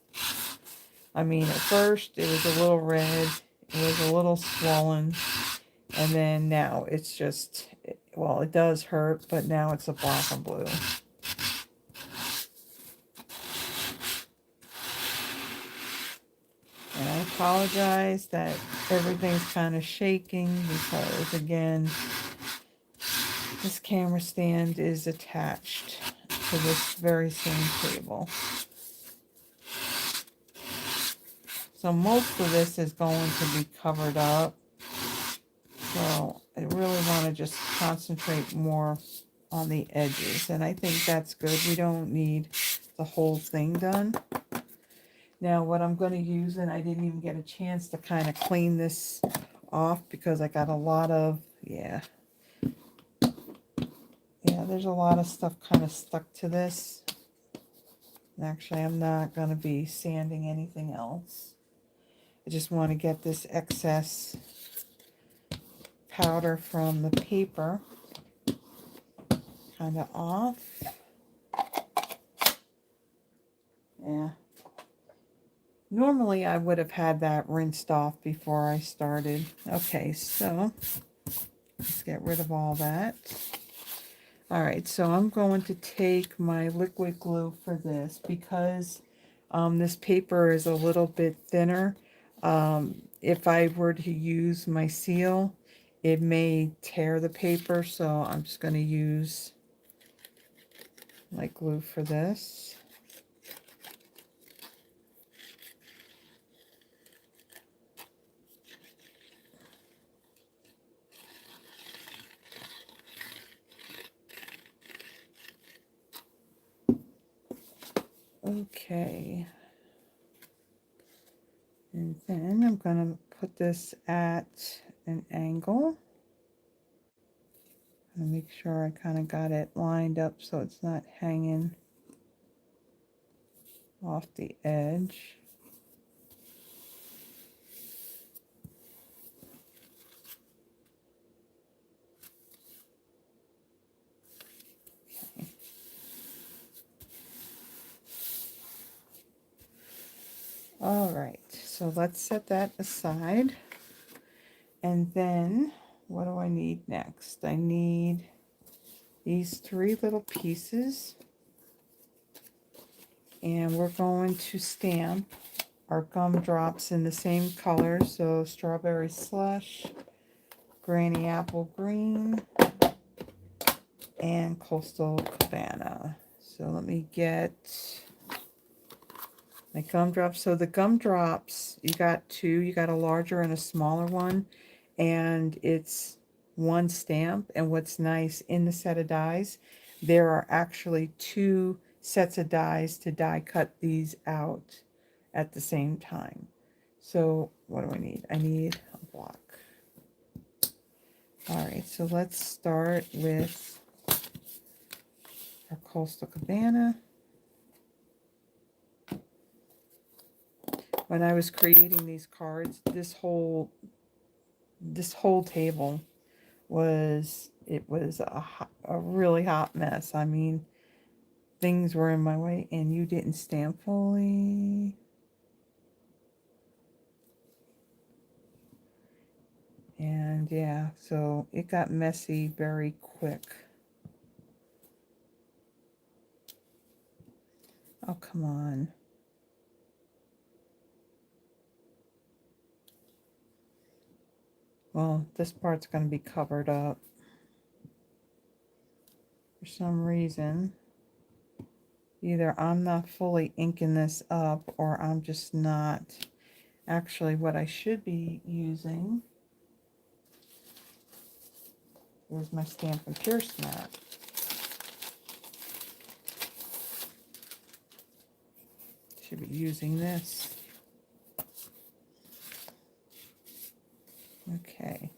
I mean, at first it was a little red, it was a little swollen, and then now it's just, well, it does hurt, but now it's a black and blue. And I apologize that everything's kind of shaking because, again, This camera stand is attached to this very same table. So most of this is going to be covered up. So I really want to just concentrate more on the edges. And I think that's good. We don't need the whole thing done. Now what I'm going to use, and I didn't even get a chance to kind of clean this off because I got a lot of, yeah, there's a lot of stuff kind of stuck to this. Actually, I'm not going to be sanding anything else. I just want to get this excess powder from the paper kind of off. Yeah. Normally, I would have had that rinsed off before I started. Okay, so let's get rid of all that. All right, so I'm going to take my liquid glue for this because this paper is a little bit thinner. If I were to use my seal, it may tear the paper, so I'm just going to use my glue for this. Okay. And then I'm going to put this at an angle. And make sure I kind of got it lined up so it's not hanging off the edge. Okay. All right, so let's set that aside. And then what do I need next? I need these 3 little pieces. And we're going to stamp our gumdrops in the same color. So strawberry slush, granny apple green, and coastal cabana. So let me get my gumdrops. So the gumdrops, you got 2. You got a larger and a smaller one. And it's 1 stamp. And what's nice, in the set of dies, there are actually 2 sets of dies to die cut these out at the same time. So what do I need? I need a block. All right, so let's start with our coastal cabana. When I was creating these cards, this whole table was a really hot mess. I mean, things were in my way, and you didn't stamp fully. And yeah, so it got messy very quick. Oh, come on. Well, this part's going to be covered up for some reason. Either I'm not fully inking this up, or I'm just not. Actually, what I should be using is my Stampin' Pierce mat. Should be using this. Okay.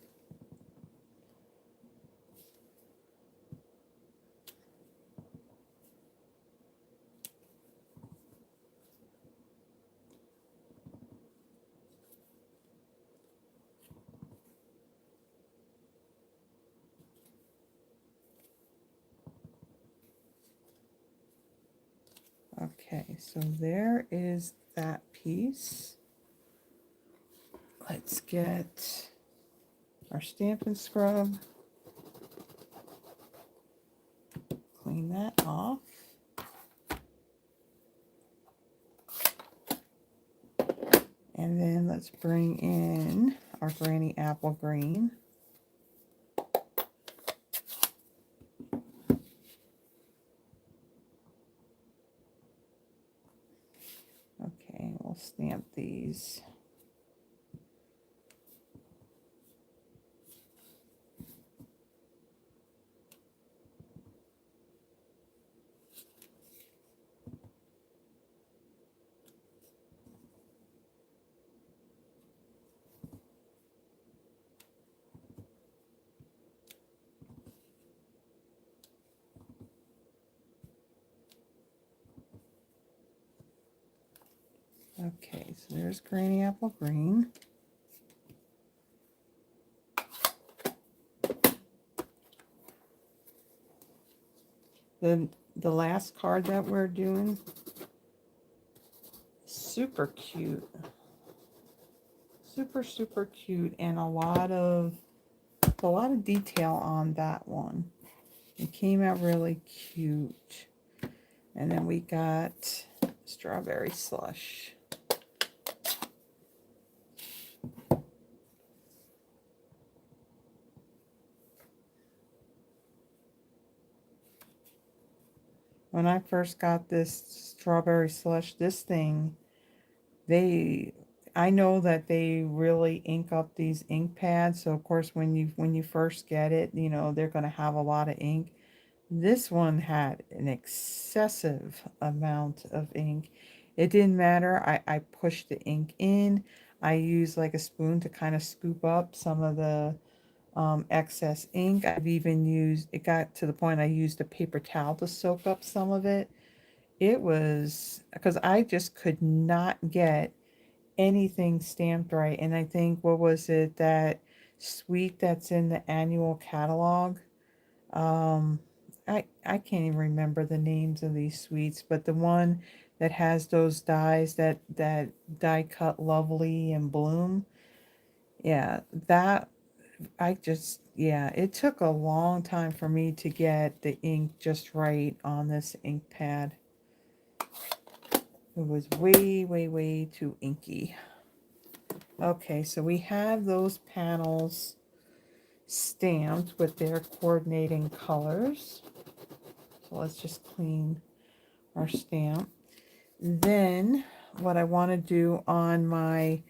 Okay, so there is that piece. Let's get our Stampin' Scrub. Clean that off. And then let's bring in our Granny Apple Green. stamp these. Okay, so there's Granny Apple Green. The last card that we're doing, super cute. Super cute, and a lot of detail on that one. It came out really cute. And then we got Strawberry Slush. When I first got this Strawberry Slush, this thing, I know that they really ink up these ink pads. So of course, when you first get it, you know, they're going to have a lot of ink. This one had an excessive amount of ink. It didn't matter. I pushed the ink in. I used like a spoon to kind of scoop up some of the excess ink. I've even used, it got to the point I used a paper towel to soak up some of it. It was, because I just could not get anything stamped right. And I think, what was it, that suite that's in the annual catalog? I can't even remember the names of these sweets, but the one that has those dies that die cut lovely and bloom. Yeah, that yeah, it took a long time for me to get the ink just right on this ink pad. It was way too inky. Okay, so we have those panels stamped with their coordinating colors. So let's just clean our stamp. Then what I want to do on my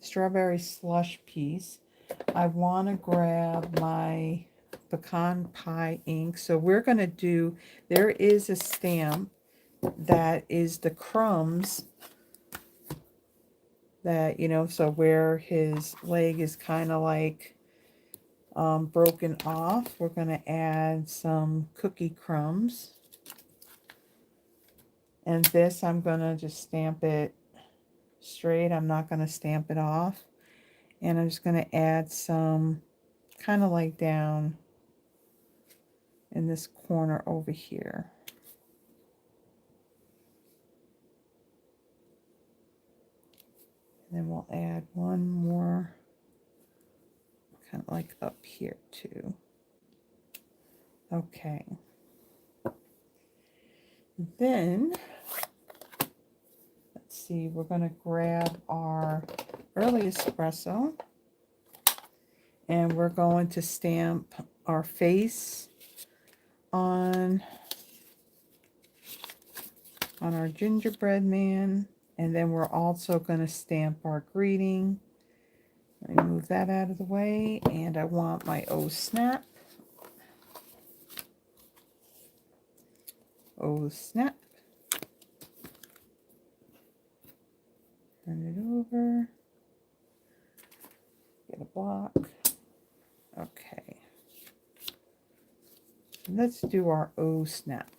Strawberry Slush piece, I want to grab my Pecan Pie ink. So we're going to do, there is a stamp that is the crumbs that, you know, so where his leg is kind of like broken off, we're going to add some cookie crumbs. And this, I'm going to just stamp it straight. I'm not going to stamp it off. And I'm just going to add some kind of like down in this corner over here. And then we'll add one more kind of like up here too. Okay. Then, let's see, we're going to grab our early espresso. And we're going to stamp our face on our gingerbread man. And then we're also going to stamp our greeting. Let me move that out of the way. And I want my Oh Snap. Oh Snap. Turn it over. Get a block. Okay. Let's do our Oh Snap.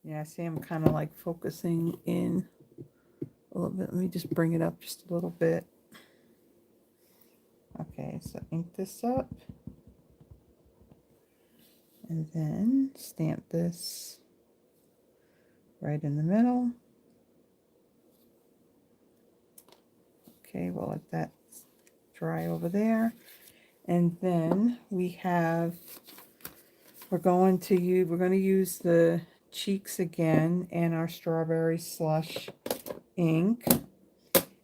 Yeah, see, I'm kind of like focusing in a little bit. Let me just bring it up just a little bit. Okay, so ink this up. And then stamp this right in the middle. Okay, we'll let that dry over there. And then we're going to use the cheeks again and our Strawberry Slush ink.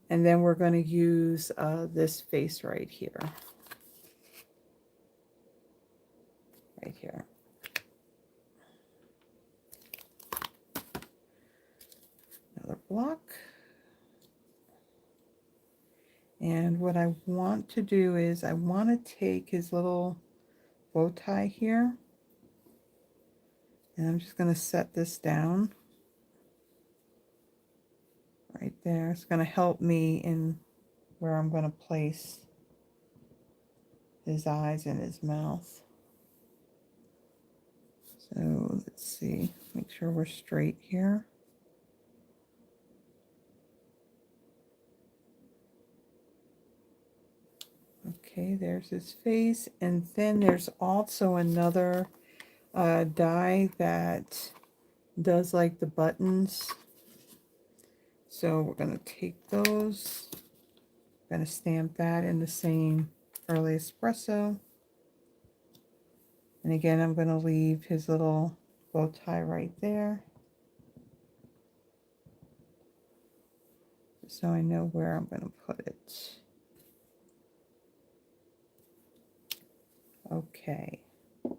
And then we're going to use this face right here. Right here. block. And what I want to do is I want to take his little bow tie here, and I'm just going to set this down right there. It's going to help me in where I'm going to place his eyes and his mouth. So let's see, make sure we're straight here. Okay, there's his face. And then there's also another die that does like the buttons. So we're going to take those. I'm going to stamp that in the same early espresso. And again, I'm going to leave his little bow tie right there, so I know where I'm going to put it. Okay. Is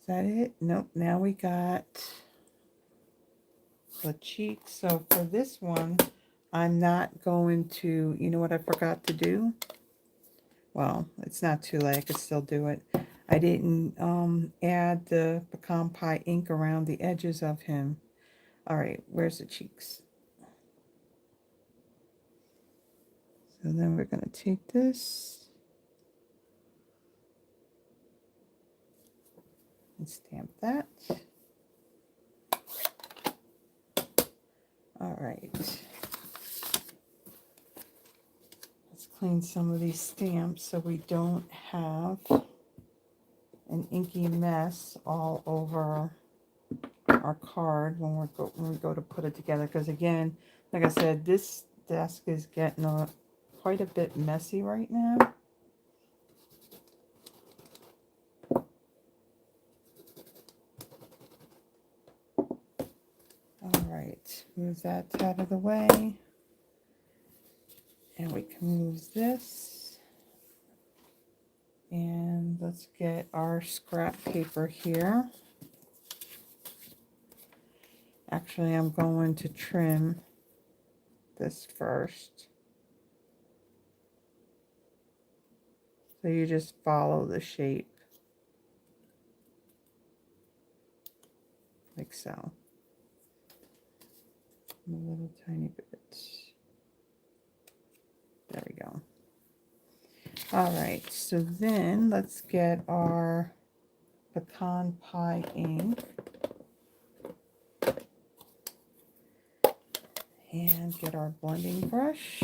that it? Nope. Now we got the cheeks. So for this one, I'm not going to, you know what I forgot to do? Well, it's not too late. I could still do it. I didn't add the pecan pie ink around the edges of him. All right, where's the cheeks? So then we're going to take this and stamp that. All right. Let's clean some of these stamps so we don't have an inky mess all over our card when we go to put it together. Because again, like I said, this desk is getting quite a bit messy right now. All right, move that out of the way. And we can move this. And let's get our scrap paper here. Actually, I'm going to trim this first. So you just follow the shape. Like so. A little tiny bit. There we go. All right, so then let's get our pecan pie ink. And get our blending brush.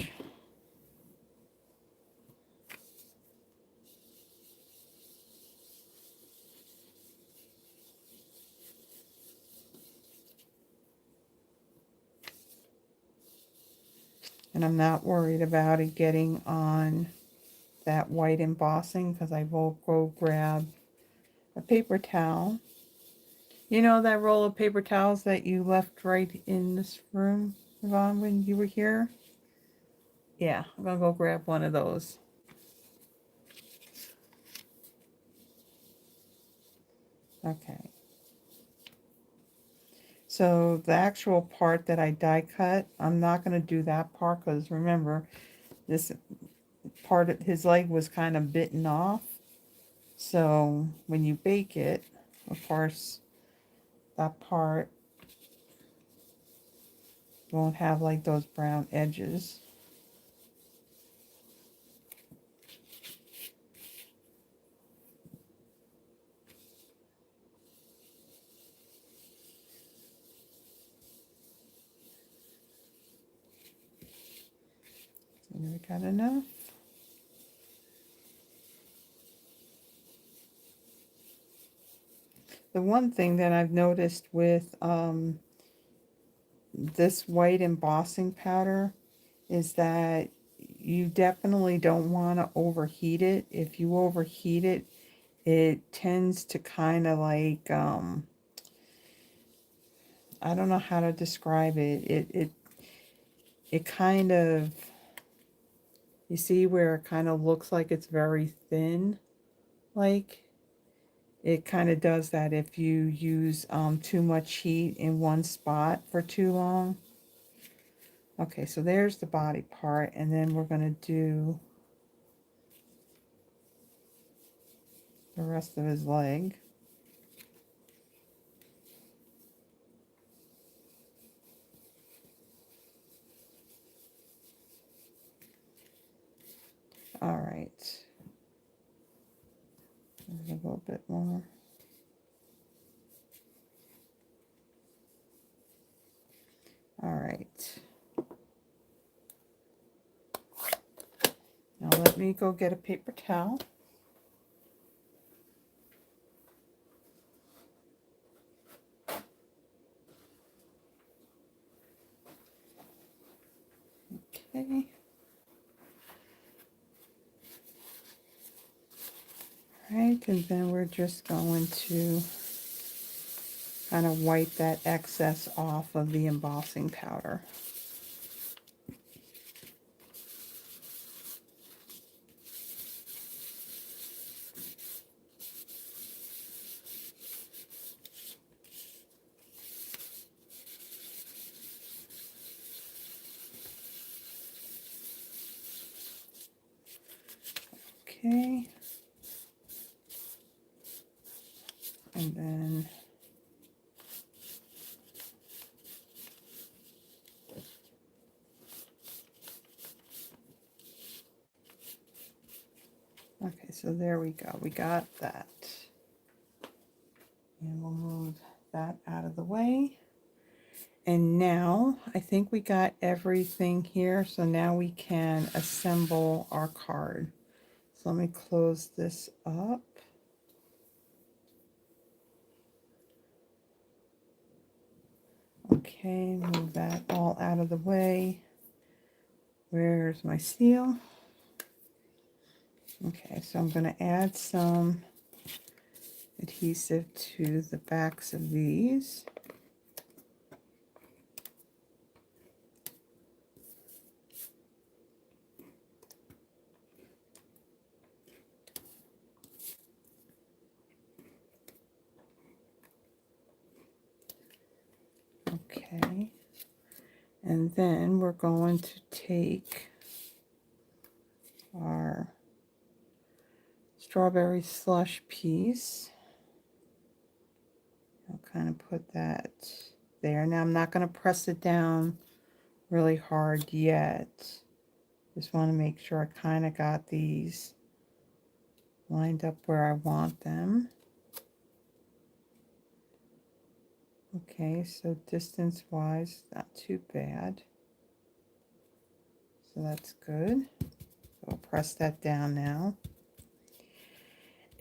And I'm not worried about it getting on that white embossing because I will go grab a paper towel. You know that roll of paper towels that you left right in this room, Yvonne, when you were here? Yeah, I'm going to go grab one of those. Okay. So the actual part that I die cut, I'm not going to do that part because remember, this part of his leg was kind of bitten off. So when you bake it, of course, that part won't have like those brown edges. There we got enough. The one thing that I've noticed with this white embossing powder is that you definitely don't want to overheat it. If you overheat it, it tends to kind of like, I don't know how to describe it. It kind of, you see where it kind of looks like it's very thin, like it kind of does that if you use too much heat in one spot for too long. Okay, so there's the body part, and then we're going to do the rest of his leg. All right. A little bit more. All right. Now let me go get a paper towel. Okay. All right, and then we're just going to kind of wipe that excess off of the embossing powder. Okay. And then okay, so there we go. We got that. And we'll move that out of the way. And now I think we got everything here. So now we can assemble our card. So let me close this up. Okay, move that all out of the way. Where's my seal? Okay, so I'm going to add some adhesive to the backs of these. Okay, and then we're going to take our strawberry slush piece. I'll kind of put that there. Now I'm not going to press it down really hard yet. Just want to make sure I kind of got these lined up where I want them. Okay, so distance wise, not too bad. So that's good. So I'll press that down now.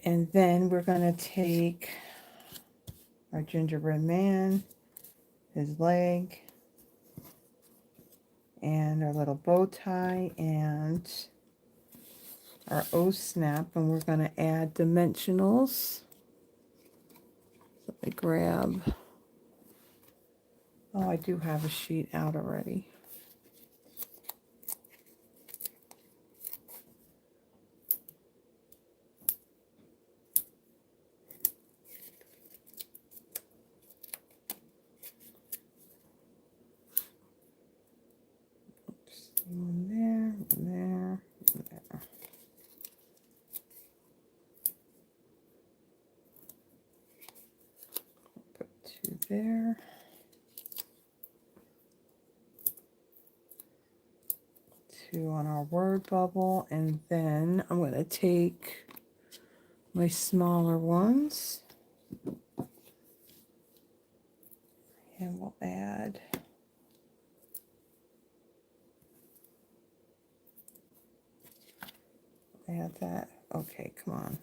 And then we're going to take our gingerbread man, his leg, and our little bow tie, and our O snap, and we're going to add dimensionals. So I grab, oh, I do have a sheet out already. One there, one there, one there. Put two there. Two on our word bubble, and then I'm going to take my smaller ones and we'll add that. Okay, come on.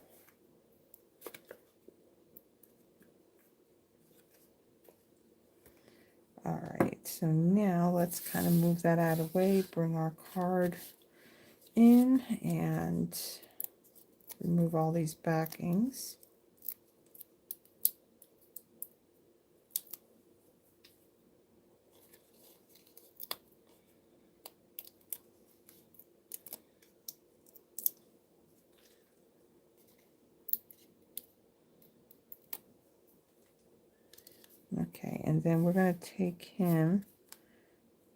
All right, so now let's kind of move that out of the way, bring our card in, and remove all these backings. Okay, and then we're going to take him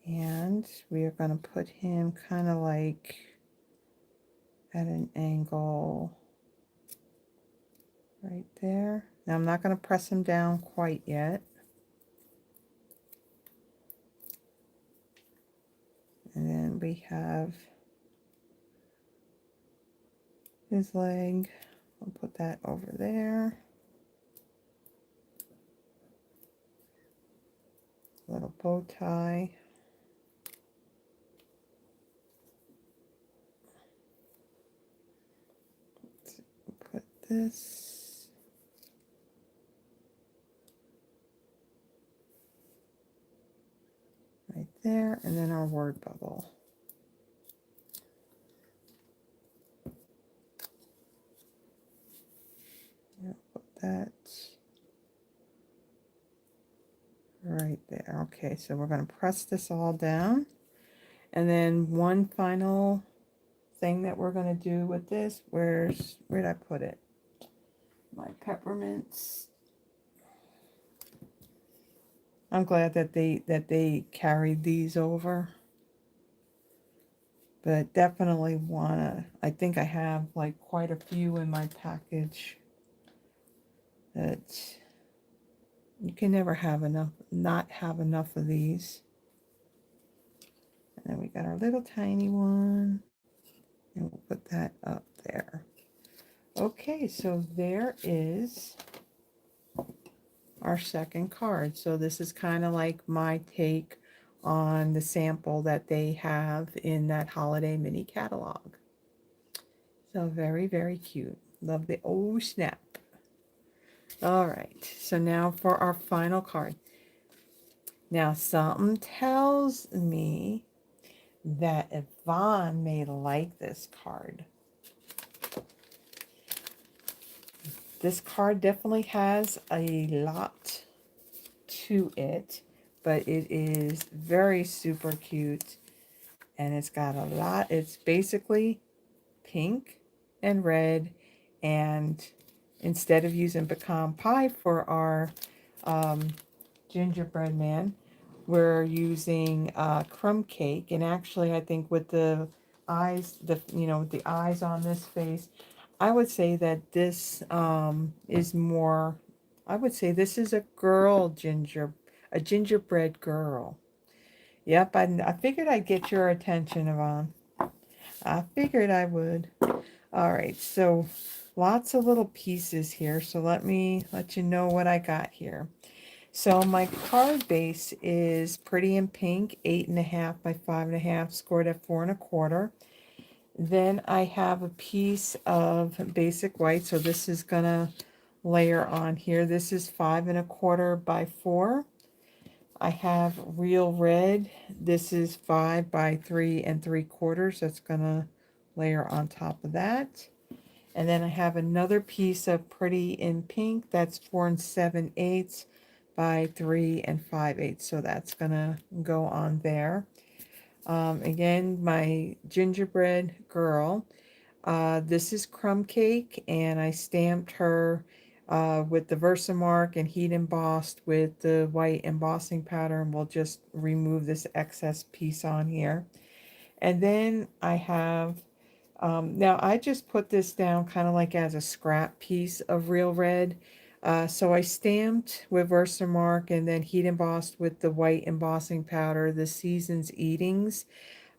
And we are going to put him kind of like at an angle right there. Now I'm not going to press him down quite yet. And then we have his leg. I'll put that over there. Little bow tie. Let's put this. Right there, and then our word bubble. Put that right there. Okay, so we're going to press this all down. And then one final thing that we're going to do with this, where did I put it? My peppermints. I'm glad that they carried these over. But definitely wanna, I think I have like quite a few in my package that you can never have enough, not have enough of these. And then we got our little tiny one, and we'll put that up there. Okay, so there is our second card. So this is kind of like my take on the sample that they have in that holiday mini catalog. So very, very cute. Love the oh snap. All right, so now for our final card. Now something tells me that Yvonne may like this card. This card definitely has a lot to it, but it is very super cute, and it's got a lot. It's basically pink and red, and instead of using pecan pie for our gingerbread man, we're using crumb cake. And actually, I think with the eyes, with the eyes on this face, I would say that this is more, I would say this is a gingerbread girl. Yep, I figured I'd get your attention, Yvonne. I figured I would. All right, so lots of little pieces here. So let me let you know what I got here. So my card base is Pretty in Pink, 8.5 by 5.5, scored at 4.25. Then I have a piece of basic white, so this is gonna layer on here. This is 5.25 by 4. I have real red. This is 5 by 3.75. That's gonna layer on top of that. And then I have another piece of Pretty in Pink. That's 4 7/8 by 3 5/8. So that's gonna go on there. Again, my gingerbread girl. This is Crumb Cake, and I stamped her with the Versamark and heat embossed with the white embossing powder, and we'll just remove this excess piece on here. And then I have, now I just put this down kind of like as a scrap piece of real red. So I stamped with Versamark and then heat embossed with the white embossing powder, the Season's Eatings.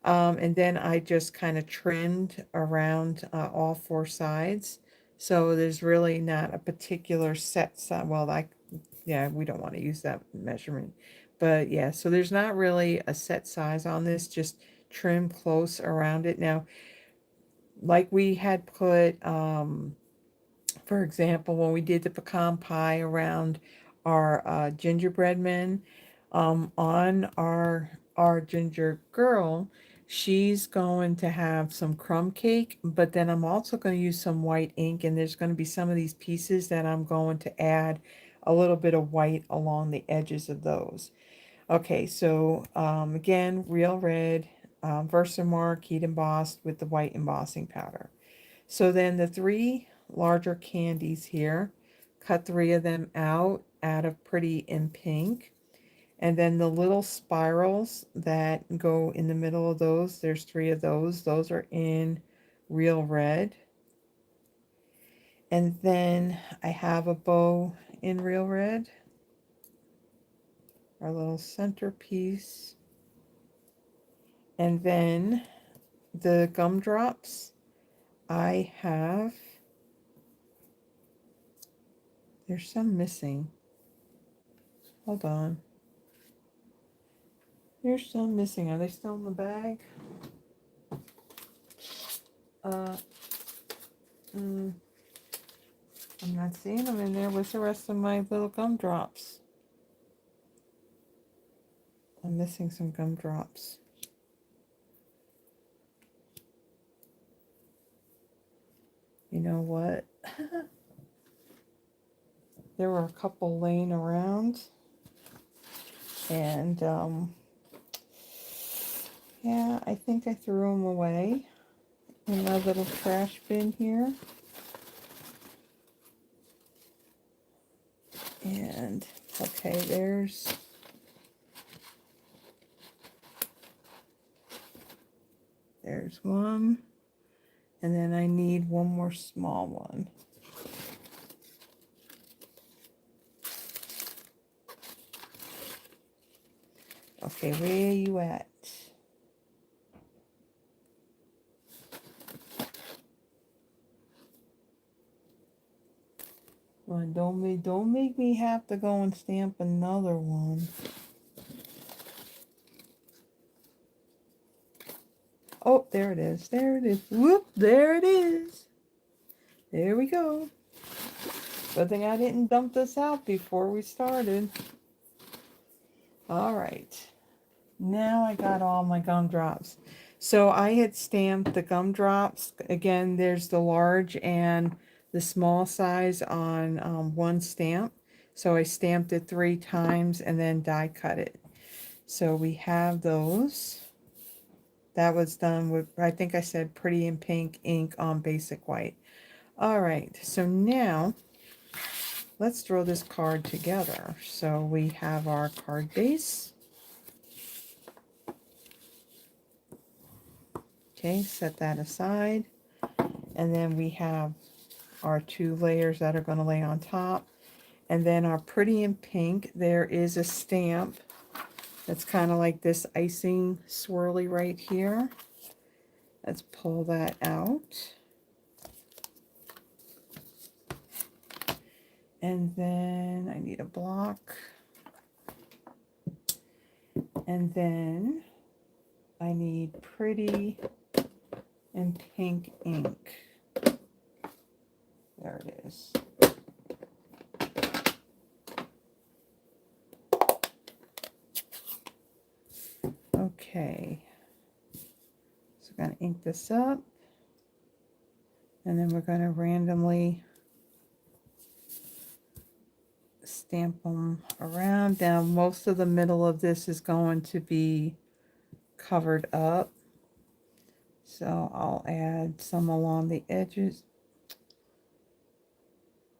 And then I just kind of trimmed around all four sides. So there's really not a particular set size. Well, yeah, we don't want to use that measurement. But yeah, so there's not really a set size on this, just trim close around it. Now, like we had put, for example, when we did the pecan pie around our gingerbread men, on our ginger girl, she's going to have some crumb cake, but then I'm also going to use some white ink, and there's going to be some of these pieces that I'm going to add a little bit of white along the edges of those. Okay, so again, real red, Versamark heat embossed with the white embossing powder. So then the three larger candies here, cut 3 of them out of Pretty in Pink. And then the little spirals that go in the middle of those, there's 3 of those. Those are in Real Red. And then I have a bow in Real Red. Our little centerpiece. And then the gumdrops, I have, there's some missing. Hold on. There's some missing. Are they still in the bag? I'm not seeing them in there. Where's the rest of my little gumdrops? I'm missing some gumdrops. You know what? There were a couple laying around. And, yeah, I think I threw them away in my little trash bin here. And, okay, there's one. And then I need one more small one. Okay, where are you at? Well, don't make me have to go and stamp another one. Oh, there it is. There it is. Whoop, there it is. There we go. Good thing I didn't dump this out before we started. All right. Now I got all my gumdrops. So I had stamped the gumdrops. Again, there's the large and the small size on one stamp. So I stamped it 3 times and then die cut it. So we have those. That was done with, I think I said Pretty in Pink ink on basic white. All right, so now let's throw this card together. So we have our card base. Okay, set that aside. And then we have our 2 layers that are going to lay on top. And then our Pretty in Pink, there is a stamp that's kind of like this icing swirly right here. Let's pull that out. And then I need a block. And then I need Pretty in Pink ink. There it is. Okay. So I'm going to ink this up. And then we're going to randomly stamp them around. Now, most of the middle of this is going to be covered up. So I'll add some along the edges.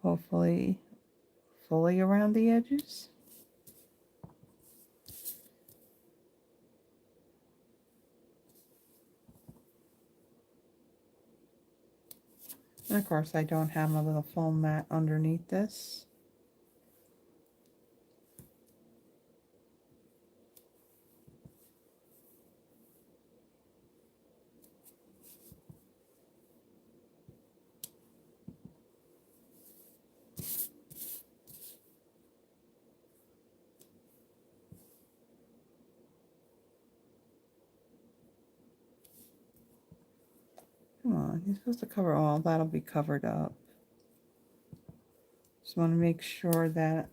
Hopefully fully around the edges. And of course, I don't have my little foam mat underneath this. Come on, you're supposed to cover all. That'll be covered up. Just want to make sure that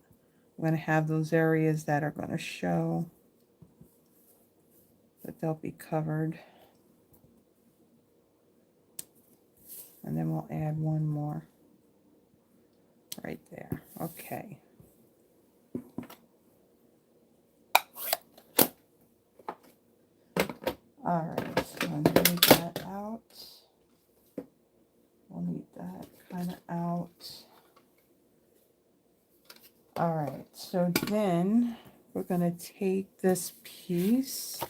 I'm going to have those areas that are going to show that they'll be covered. And then we'll add one more right there. Okay. All right, so I'm going to need that out. We'll need that kind of out. All right, so then we're going to take this piece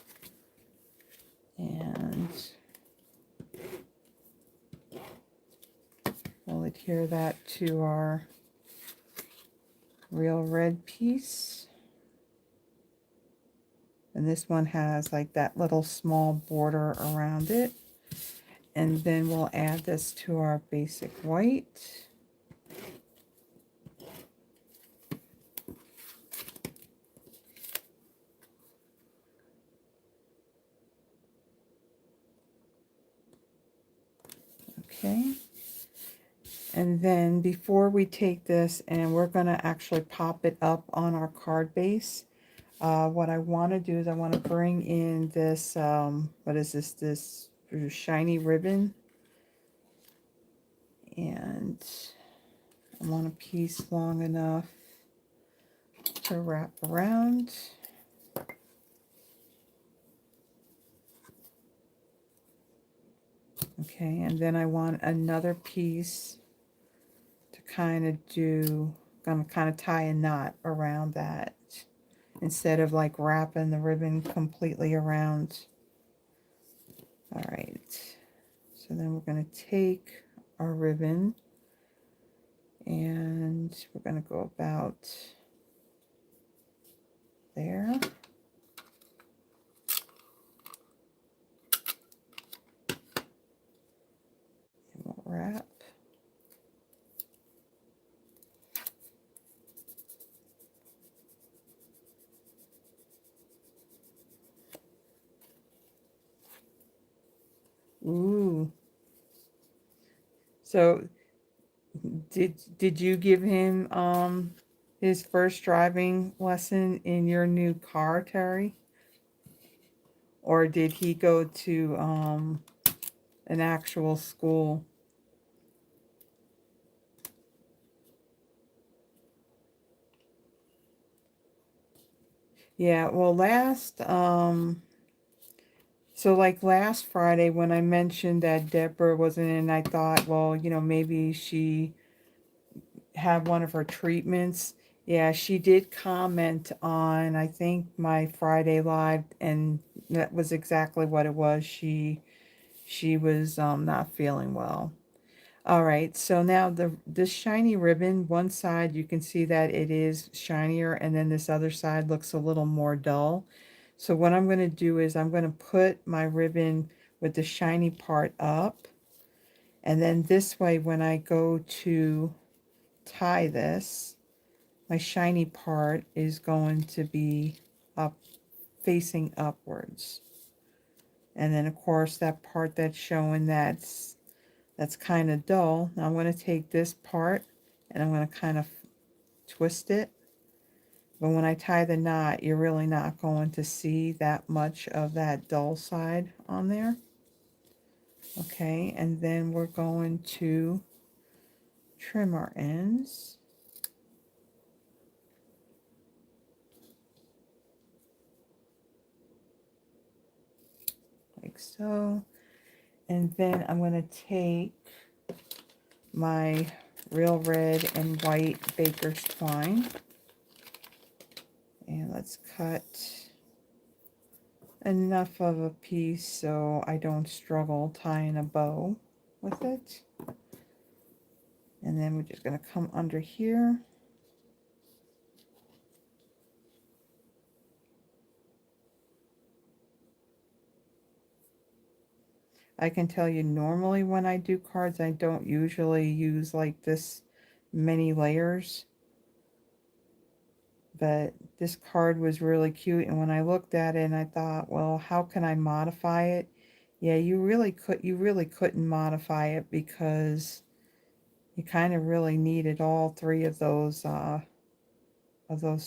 and we'll adhere that to our real red piece. And this one has like that little small border around it. And then we'll add this to our basic white. Okay. And then before we take this, and we're going to actually pop it up on our card base, what I want to do is I want to bring in this, what is this, this shiny ribbon. And I want a piece long enough to wrap around. Okay, and then I want another piece to kind of do, I'm going to kind of tie a knot around that instead of like wrapping the ribbon completely around. All right, so then we're going to take our ribbon and we're going to go about there. And we'll wrap. Ooh. So did you give him his first driving lesson in your new car, Terry? Or did he go to an actual school? Yeah, well so like last Friday when I mentioned that Deborah wasn't in, I thought, well, you know, maybe she had one of her treatments. Yeah, she did comment on, I think, my Friday live, and that was exactly what it was. She was not feeling well. All right, so now this shiny ribbon, one side you can see that it is shinier, and then this other side looks a little more dull. So what I'm going to do is I'm going to put my ribbon with the shiny part up, and then this way when I go to tie this, my shiny part is going to be up, facing upwards. And then of course that part that's showing that's kind of dull. Now I'm going to take this part and I'm going to kind of twist it. But when I tie the knot, you're really not going to see that much of that dull side on there. Okay, and then we're going to trim our ends. Like so. And then I'm going to take my real red and white baker's twine. And let's cut enough of a piece so I don't struggle tying a bow with it. And then we're just going to come under here. I can tell you normally when I do cards, I don't usually use like this many layers. But this card was really cute, and when I looked at it and I thought, well, how can I modify it? Yeah, you really couldn't modify it because you kind of really needed all three of those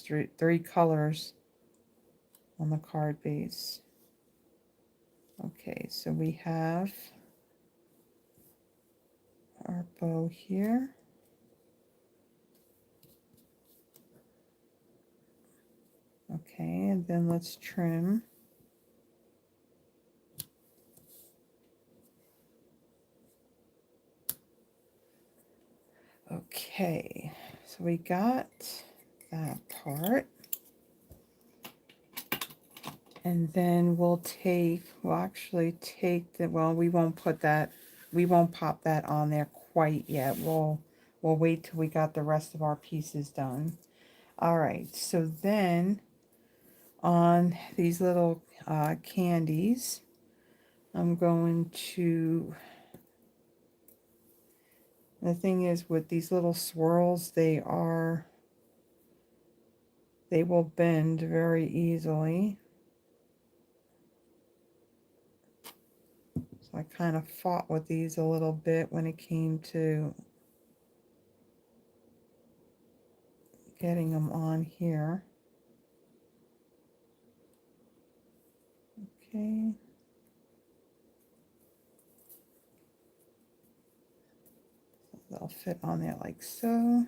three colors on the card base. Okay, so we have our bow here. Okay, and then let's trim. Okay, so we got that part. And then we'll actually take the, well, we won't put that, we won't pop that on there quite yet. We'll wait till we got the rest of our pieces done. All right, so then on these little candies, I'm going to, the thing is with these little swirls, they will bend very easily. So I kind of fought with these a little bit when it came to getting them on here. Okay. They'll fit on there like so.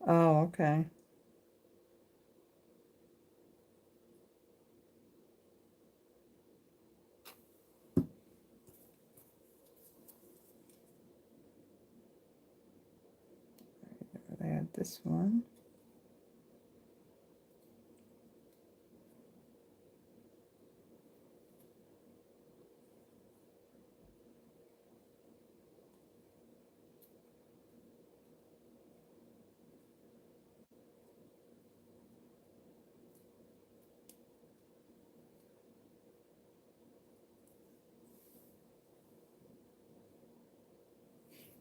Oh, okay. Add this one.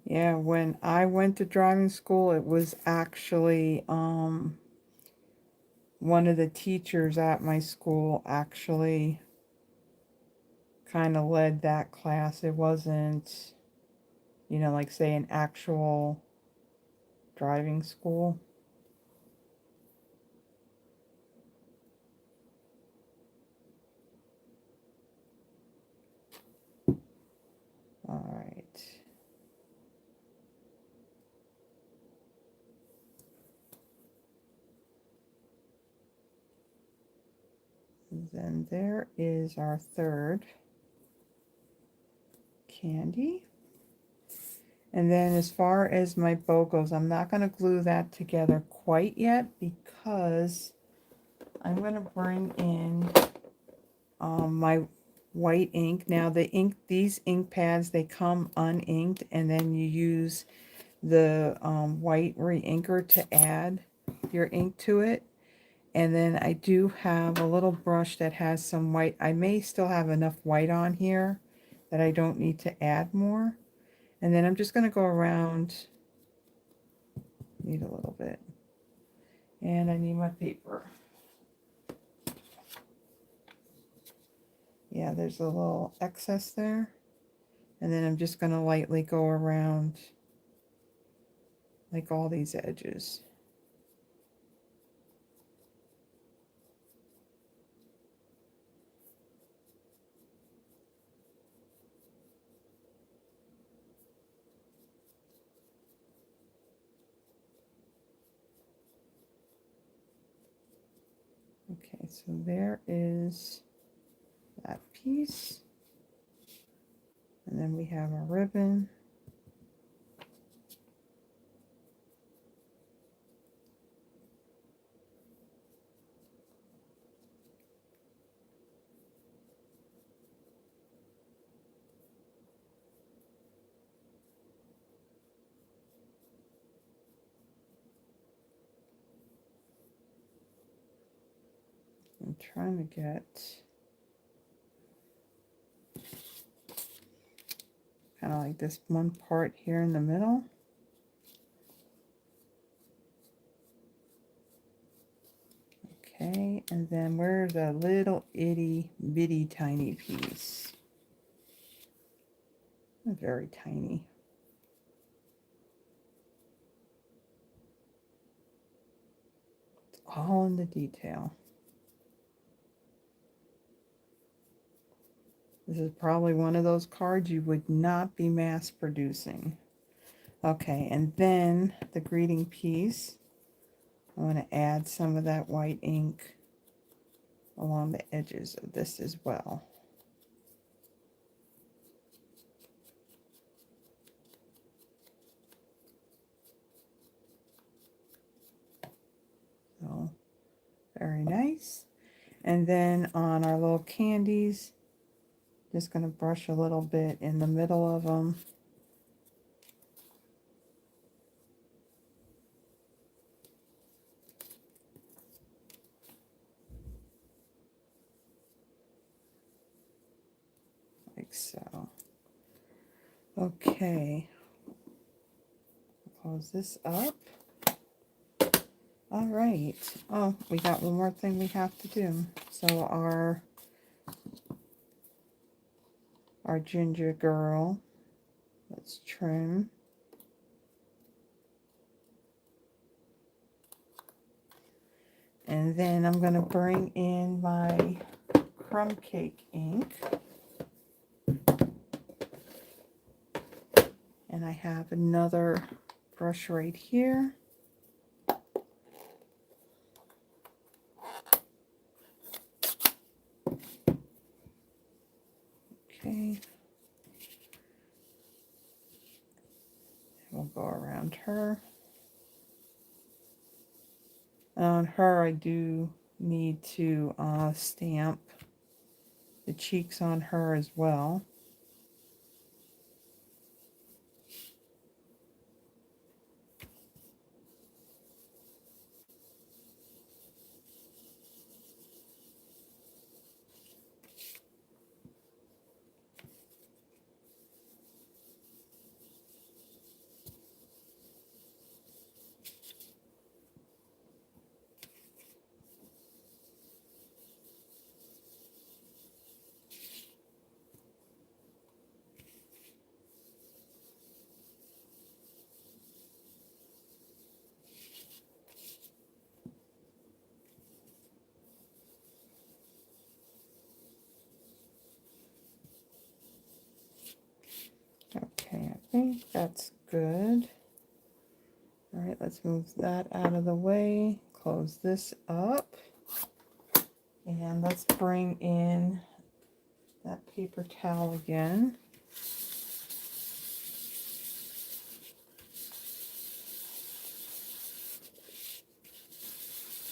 Yeah, when I went to driving school, it was actually one of the teachers at my school actually kind of led that class. It wasn't, you know, like say an actual driving school. All right. Then there is our third candy. And then as far as my bow goes, I'm not going to glue that together quite yet because I'm going to bring in my white ink. Now the ink, these ink pads, they come uninked, and then you use the white re-inker to add your ink to it. And then I do have a little brush that has some white. I may still have enough white on here that I don't need to add more. And then I'm just going to go around, need a little bit. And I need my paper. Yeah, there's a little excess there. And then I'm just going to lightly go around like all these edges. Okay, so there is that piece. And then we have a ribbon. I'm trying to get kind of like this one part here in the middle. Okay, and then where's a little itty bitty tiny piece? Very tiny. It's all in the detail. This is probably one of those cards you would not be mass producing. Okay, and then the greeting piece. I want to add some of that white ink along the edges of this as well. And then on our little candies, just going to brush a little bit in the middle of them. Like so. Okay. Close this up. All right. Oh, we got one more thing we have to do. So our ginger girl, let's trim. And then I'm going to bring in my crumb cake ink. And I have another brush right here. Okay. We'll go around her. On her, I do need to stamp the cheeks on her as well. Okay, I think that's good. All right, let's move that out of the way. Close this up. And let's bring in that paper towel again.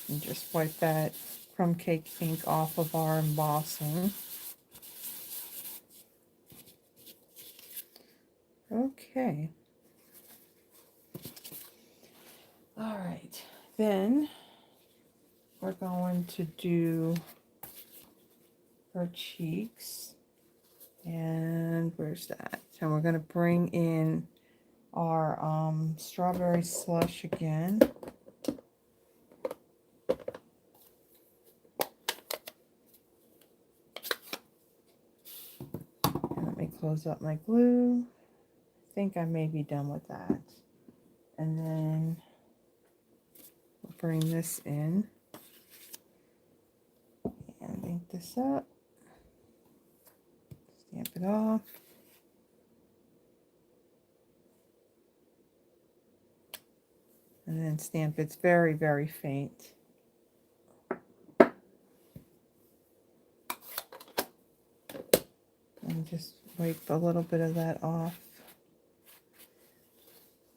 And just wipe that crumb cake ink off of our embossing. Okay. All right, then we're going to do her cheeks. And where's that? And we're going to bring in our strawberry slush again. And let me close up my glue. I think I may be done with that. And then we'll bring this in and ink this up. Stamp it off. And then stamp. It's very, very faint. And just wipe a little bit of that off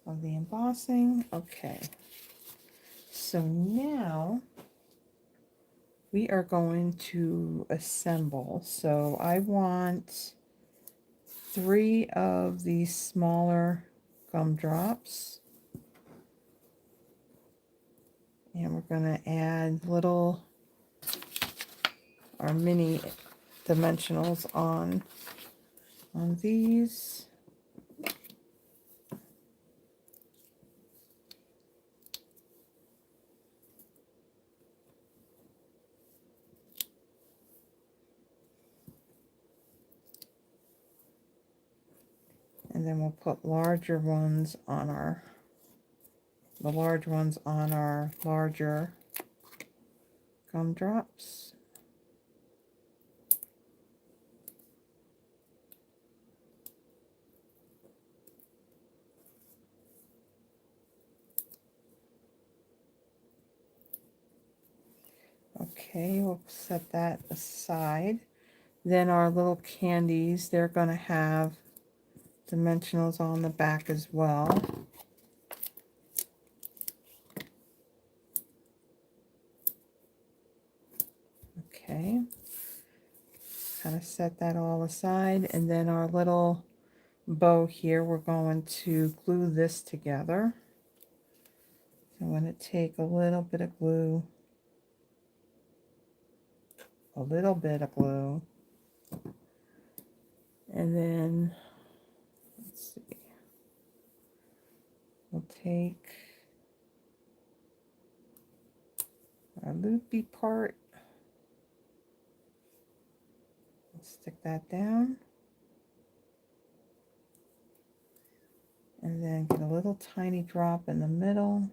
of the embossing. Okay. So now we are going to assemble. So I want 3 of these smaller gumdrops. And we're going to add our mini dimensionals on these. And then we'll put larger ones on the large ones on our larger gumdrops. Okay, we'll set that aside. Then our little candies, they're going to have dimensionals on the back as well. Okay, kind of set that all aside, and then our little bow here, we're going to glue this together. So I'm going to take a little bit of glue, and then let's see, we'll take our loopy part, stick that down, and then get a little tiny drop in the middle.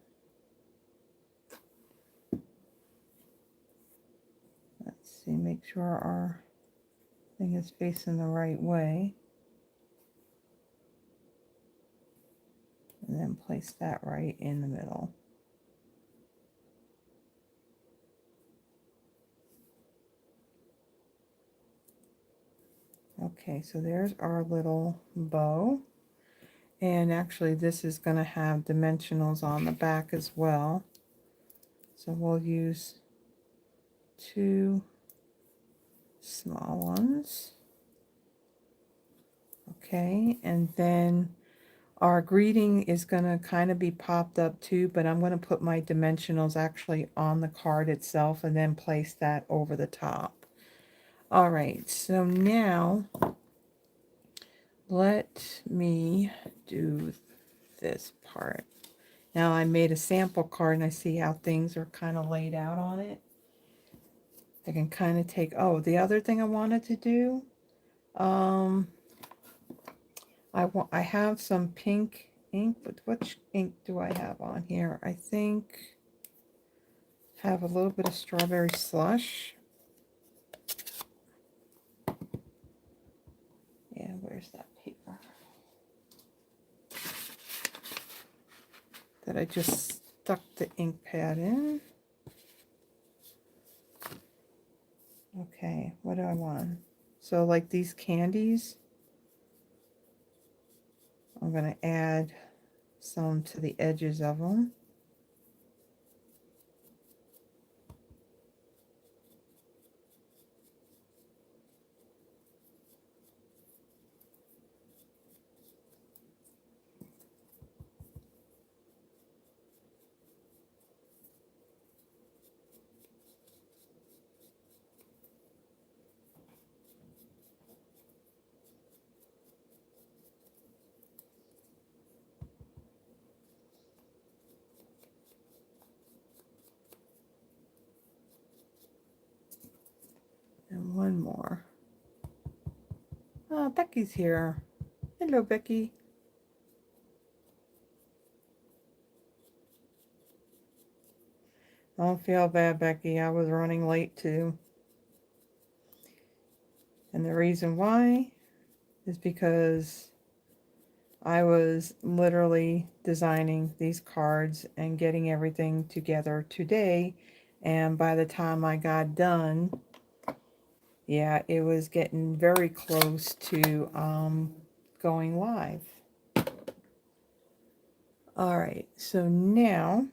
Let's see, make sure our thing is facing the right way. And then place that right in the middle. Okay, so there's our little bow. And actually this is going to have dimensionals on the back as well. So we'll use 2 small ones. Okay, and then our greeting is going to kind of be popped up too, but I'm going to put my dimensionals actually on the card itself and then place that over the top. All right, so now let me do this part. Now I made a sample card and I see how things are kind of laid out on it. I can kind of take, oh, the other thing I wanted to do, I have some pink ink, but which ink do I have on here? I think have a little bit of strawberry slush. Yeah, where's that paper that I just stuck the ink pad in? Okay, what do I want? So like these candies, I'm going to add some to the edges of them. And one more. Oh, Becky's here. Hello, Becky. Don't feel bad, Becky. I was running late too. And the reason why is because I was literally designing these cards and getting everything together today. And by the time I got done, yeah, it was getting very close to going live. All right, so now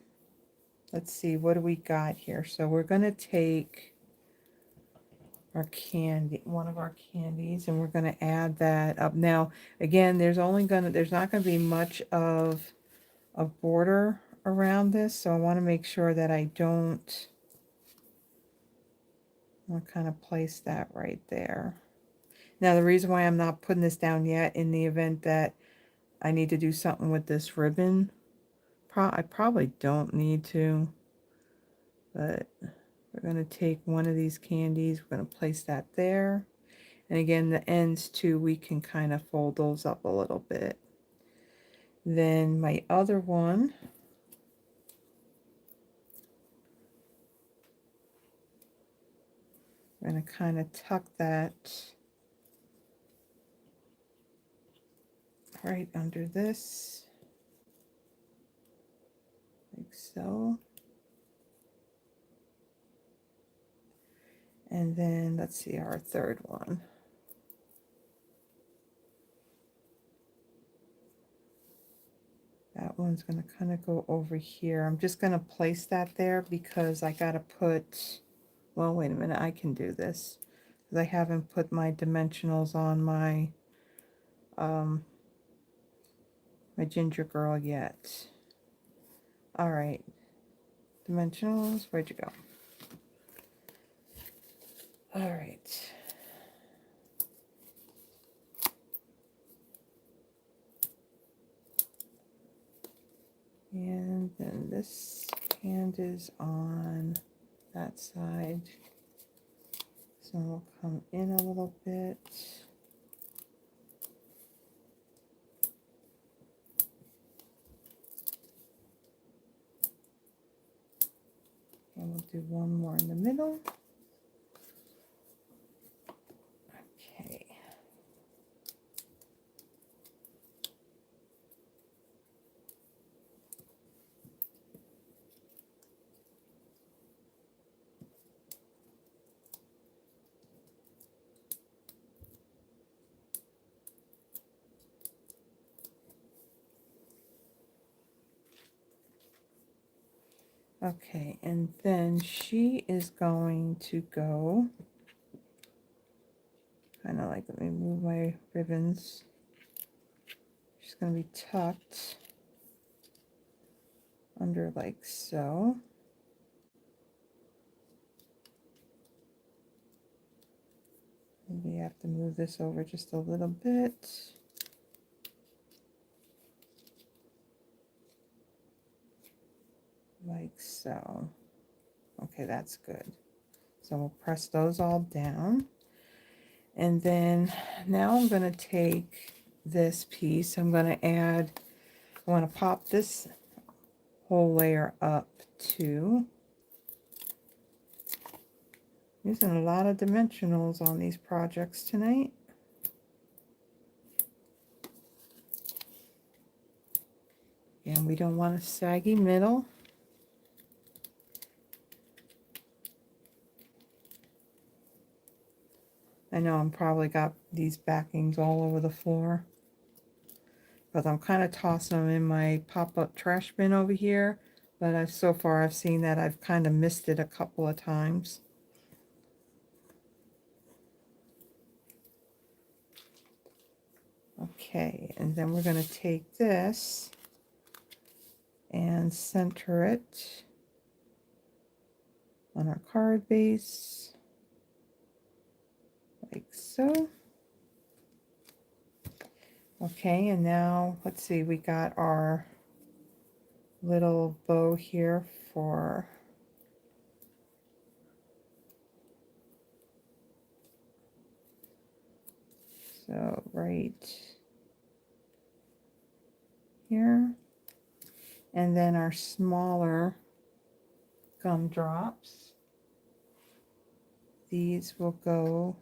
let's see, what do we got here? So we're going to take our candy, one of our candies, and we're going to add that up. Now, again, there's not going to be much of a border around this, so I want to make sure that I don't, I'll kind of place that right there. Now, the reason why I'm not putting this down yet, in the event that I need to do something with this ribbon, I probably don't need to, but we're going to take one of these candies, we're going to place that there. And again, the ends too, we can kind of fold those up a little bit. Then my other one, I'm going to kind of tuck that right under this, like so. And then let's see our third one. That one's going to kind of go over here. I'm just going to place that there because I got to put well, wait a minute, I can do this. Because I haven't put my dimensionals on my, my ginger girl yet. Alright. Dimensionals, where'd you go? Alright. And then this hand is on that side. So we'll come in a little bit. And we'll do one more in the middle. Okay. Okay, and then she is going to go, kind of like, let me move my ribbons. She's going to be tucked under like so. Maybe I have to move this over just a little bit. Like so. Okay, that's good. So we'll press those all down. And then now I'm going to take this piece. I'm going to add, I want to pop this whole layer up too. Using a lot of dimensionals on these projects tonight. And we don't want a saggy middle. I know I'm probably got these backings all over the floor, but I'm kind of tossing them in my pop-up trash bin over here. But so far I've seen that I've kind of missed it a couple of times. Okay, and then we're going to take this and center it on our card base, like so. Okay, and now let's see, we got our little bow here for so right here, and then our smaller gumdrops, these will go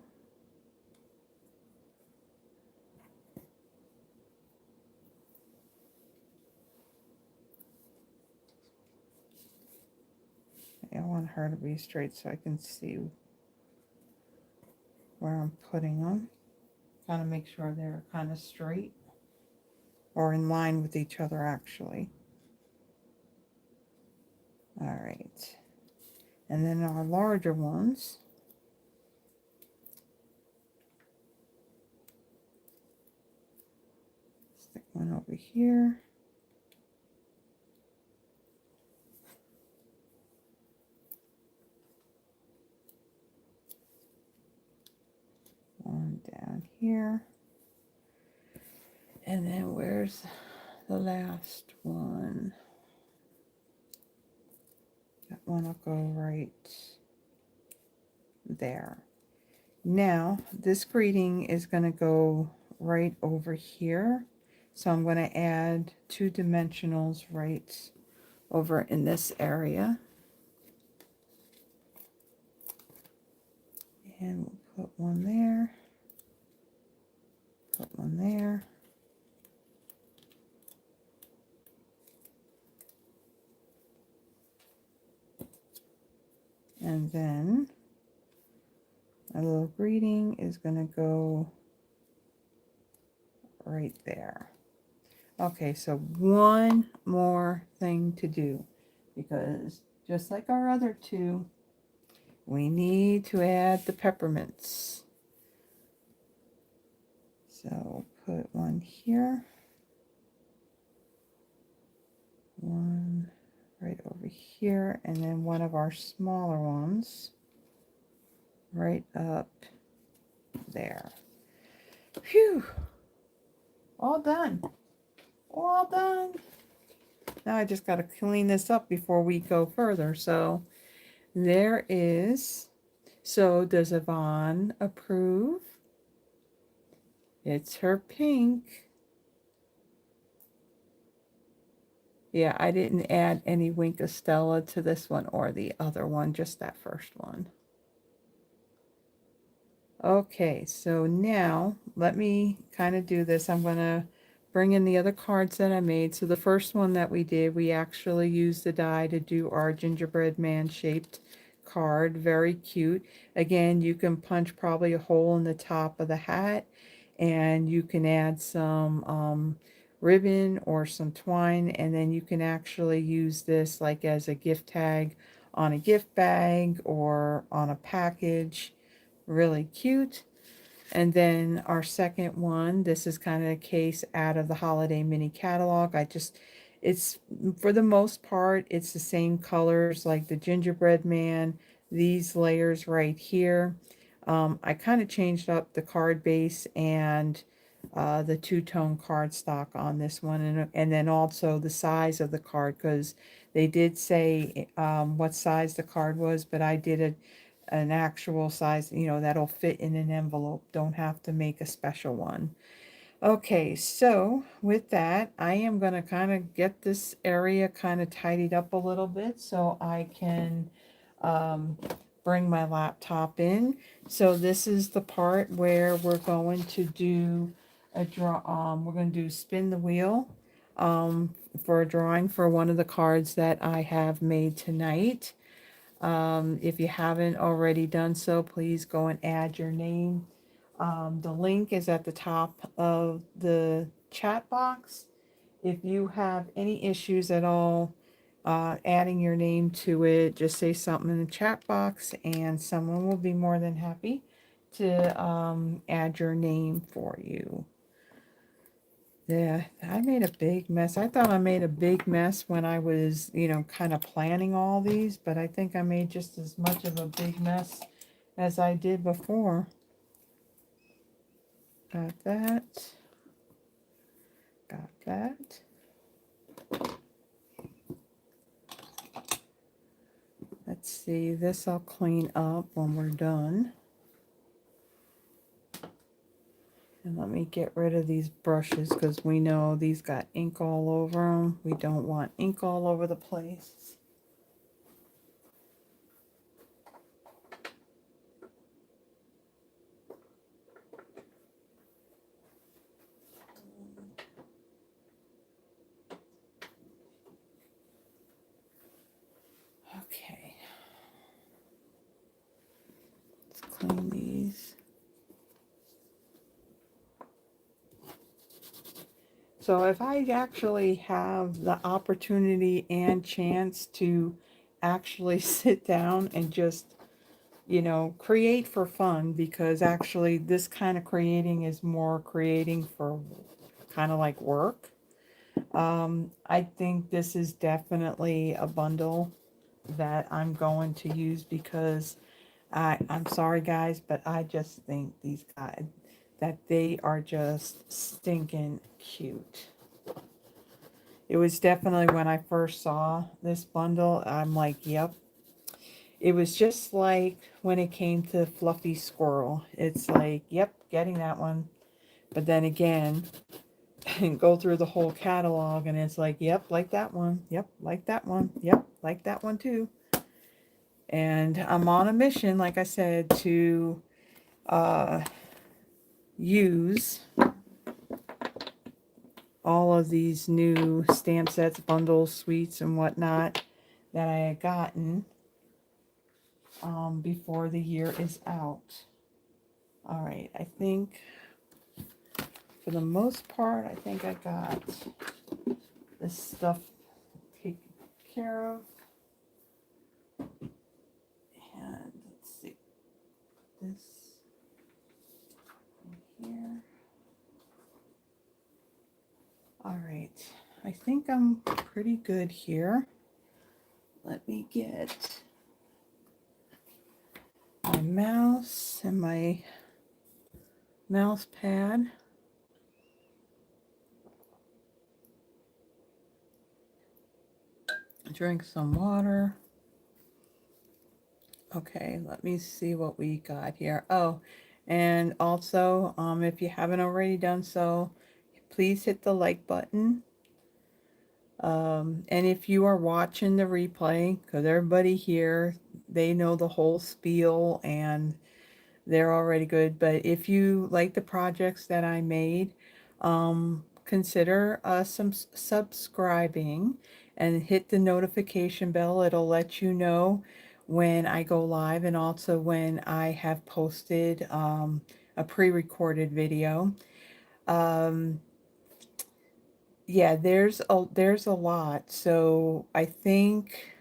I want her to be straight so I can see where I'm putting them. Kind of make sure they're kind of straight or in line with each other actually. All right, and then our larger ones, stick one over here. One down here. And then where's the last one? That one will go right there. Now, this greeting is going to go right over here. So I'm going to add 2 dimensionals right over in this area. And we'll put one there. Put one there. And then a little greeting is going to go right there. Okay, so one more thing to do, because just like our other two, we need to add the peppermints. So put one here, one right over here, and then one of our smaller ones right up there. Phew! All done. All done. Now I just got to clean this up before we go further. So there is. So does Yvonne approve? It's her pink. Yeah, I didn't add any Wink of Stella to this one or the other one, just that first one. Okay, so now let me kind of do this. I'm going to bring in the other cards that I made. So the first one that we did, we actually used the die to do our gingerbread man shaped card. Very cute. Again, you can punch probably a hole in the top of the hat, and you can add some ribbon or some twine, and then you can actually use this like as a gift tag on a gift bag or on a package. Really cute. And then our second one, this is kind of a case out of the holiday mini catalog. It's for the most part, it's the same colors like the gingerbread man, these layers right here. I kind of changed up the card base and the two-tone cardstock on this one, and then also the size of the card, because they did say what size the card was, but I did an actual size, that'll fit in an envelope. Don't have to make a special one. Okay, so with that, I am going to kind of get this area kind of tidied up a little bit so I can bring my laptop in. So this is the part where we're going to do a draw. We're going to do spin the wheel for a drawing for one of the cards that I have made tonight. If you haven't already done so, please go and add your name. The link is at the top of the chat box. If you have any issues at all adding your name to it, just say something in the chat box and someone will be more than happy to add your name for you. Yeah, I made a big mess. I thought I made a big mess when I was, kind of planning all these, but I think I made just as much of a big mess as I did before. Got that. Got that. Let's see, this I'll clean up when we're done. And let me get rid of these brushes because we know these got ink all over them. We don't want ink all over the place. Okay. Let's clean these. So if I actually have the opportunity and chance to actually sit down and just, create for fun, because actually this kind of creating is more creating for kind of like work. I think this is definitely a bundle that I'm going to use because I'm sorry guys, but I just think these guys, that they are just stinking cute. It was definitely when I first saw this bundle, I'm like, yep. It was just like when it came to Fluffy Squirrel. It's like, yep, getting that one. But then again, go through the whole catalog and it's like, yep, like that one. Yep, like that one. Yep, like that one too. And I'm on a mission, like I said, to use all of these new stamp sets, bundles, suites, and whatnot that I had gotten before the year is out. All right, I think for the most part, I think I got this stuff taken care of. And this in here. All right, I think I'm pretty good here. Let me get my mouse and my mouse pad. Drink some water. Okay, let me see what we got here. Oh, and also, if you haven't already done so, please hit the like button. And if you are watching the replay, because everybody here, they know the whole spiel and they're already good. But if you like the projects that I made, consider some subscribing and hit the notification bell. It'll let you know when I go live and also when I have posted a pre-recorded video. Yeah, there's a lot. So I think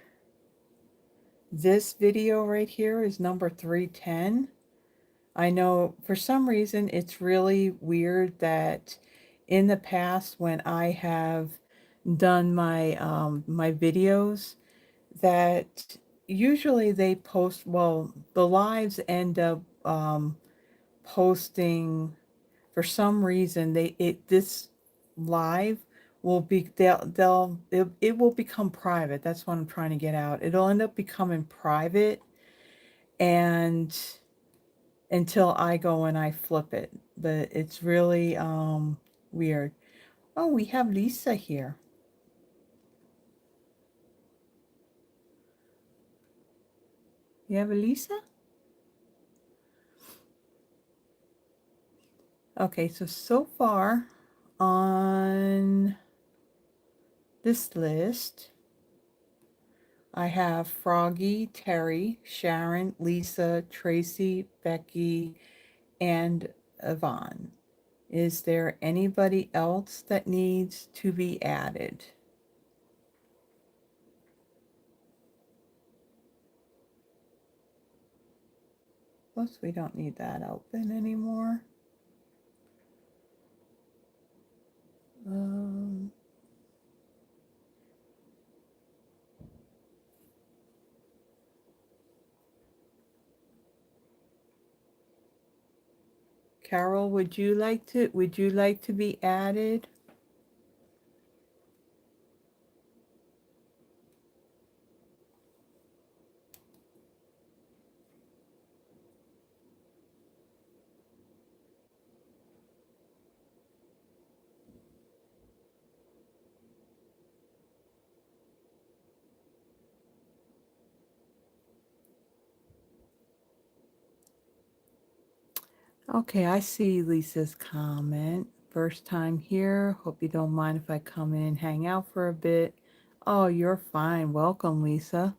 this video right here is number 310. I know for some reason it's really weird that in the past when I have done my my videos, that usually they post, well, the lives end up posting. For some reason this live will be, it will become private. That's what I'm trying to get out. It'll end up becoming private, and until I go and I flip it. But it's really weird. Oh, we have Lisa here. You have a Lisa? Okay, so far on this list, I have Froggy, Terry, Sharon, Lisa, Tracy, Becky, and Yvonne. Is there anybody else that needs to be added? Plus, we don't need that open anymore. Carol, would you like to be added? Okay, I see Lisa's comment. First time here. Hope you don't mind if I come in and hang out for a bit. Oh, you're fine. Welcome, Lisa.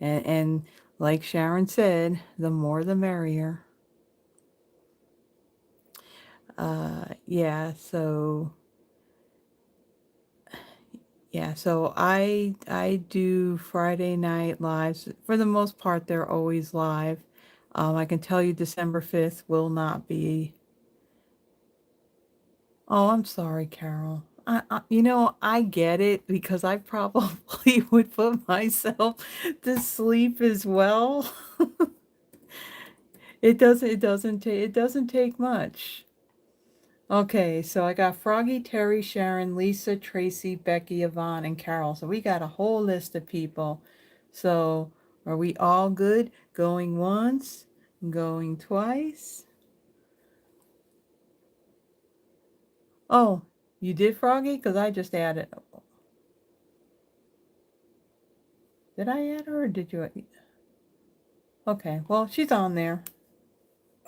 And like Sharon said, the more the merrier. Yeah, so I do Friday night lives. For the most part, they're always live. I can tell you December 5th will not be. Oh, I'm sorry, Carol. I get it because I probably would put myself to sleep as well. It doesn't take much. Okay, so I got Froggy, Terry, Sharon, Lisa, Tracy, Becky, Yvonne, and Carol. So we got a whole list of people. So are we all good? Going once, going twice. Oh, you did, Froggy? Because I just added. Did I add her or did you? Okay, well, she's on there.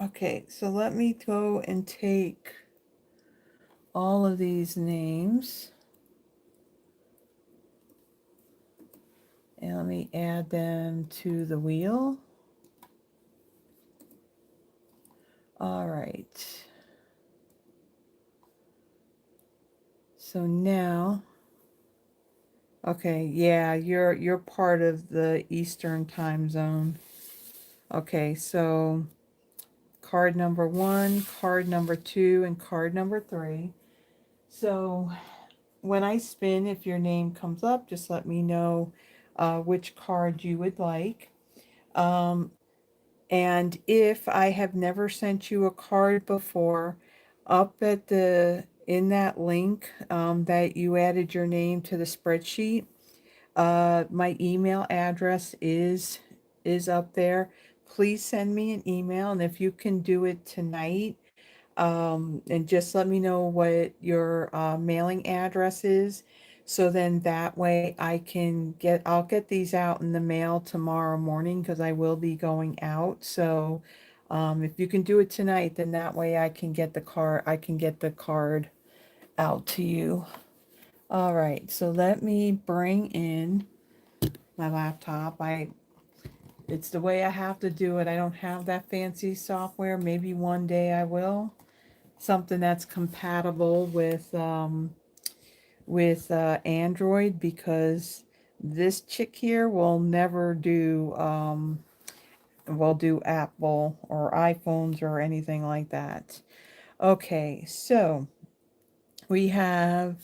Okay, so let me go and take all of these names and let me add them to the wheel. All right. So now, okay, yeah, you're part of the Eastern time zone. Okay, so card number 1, card number 2, and card number 3. So when I spin, if your name comes up, just let me know which card you would like. And if I have never sent you a card before, up at in that link that you added your name to the spreadsheet, my email address is up there. Please send me an email, and if you can do it tonight, and just let me know what your mailing address is, so then that way I'll get these out in the mail tomorrow morning, because I will be going out. So if you can do it tonight, then that way I can get the card out to you. All right, so let me bring in my laptop. It's the way I have to do it. I don't have that fancy software. Maybe one day I will. Something that's compatible with Android, because this chick here will never do Apple or iPhones or anything like that. Okay, so we have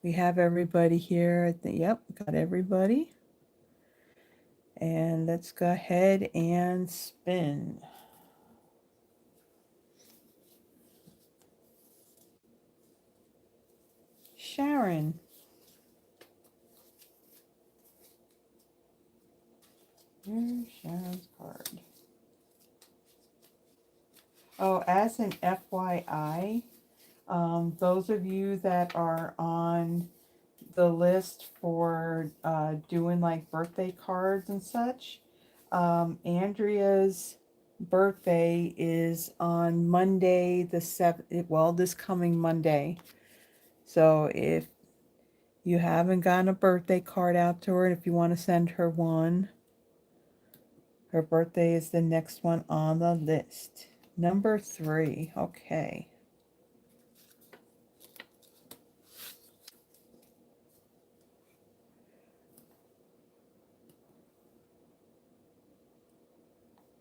everybody here. Yep, got everybody. And let's go ahead and spin. Sharon. Here's Sharon's card. Oh, as an FYI, those of you that are on the list for doing like birthday cards and such, Andrea's birthday is on Monday the 7th, well, this coming Monday. So if you haven't gotten a birthday card out to her, and if you want to send her one, her birthday is the next one on the list. Number 3, okay.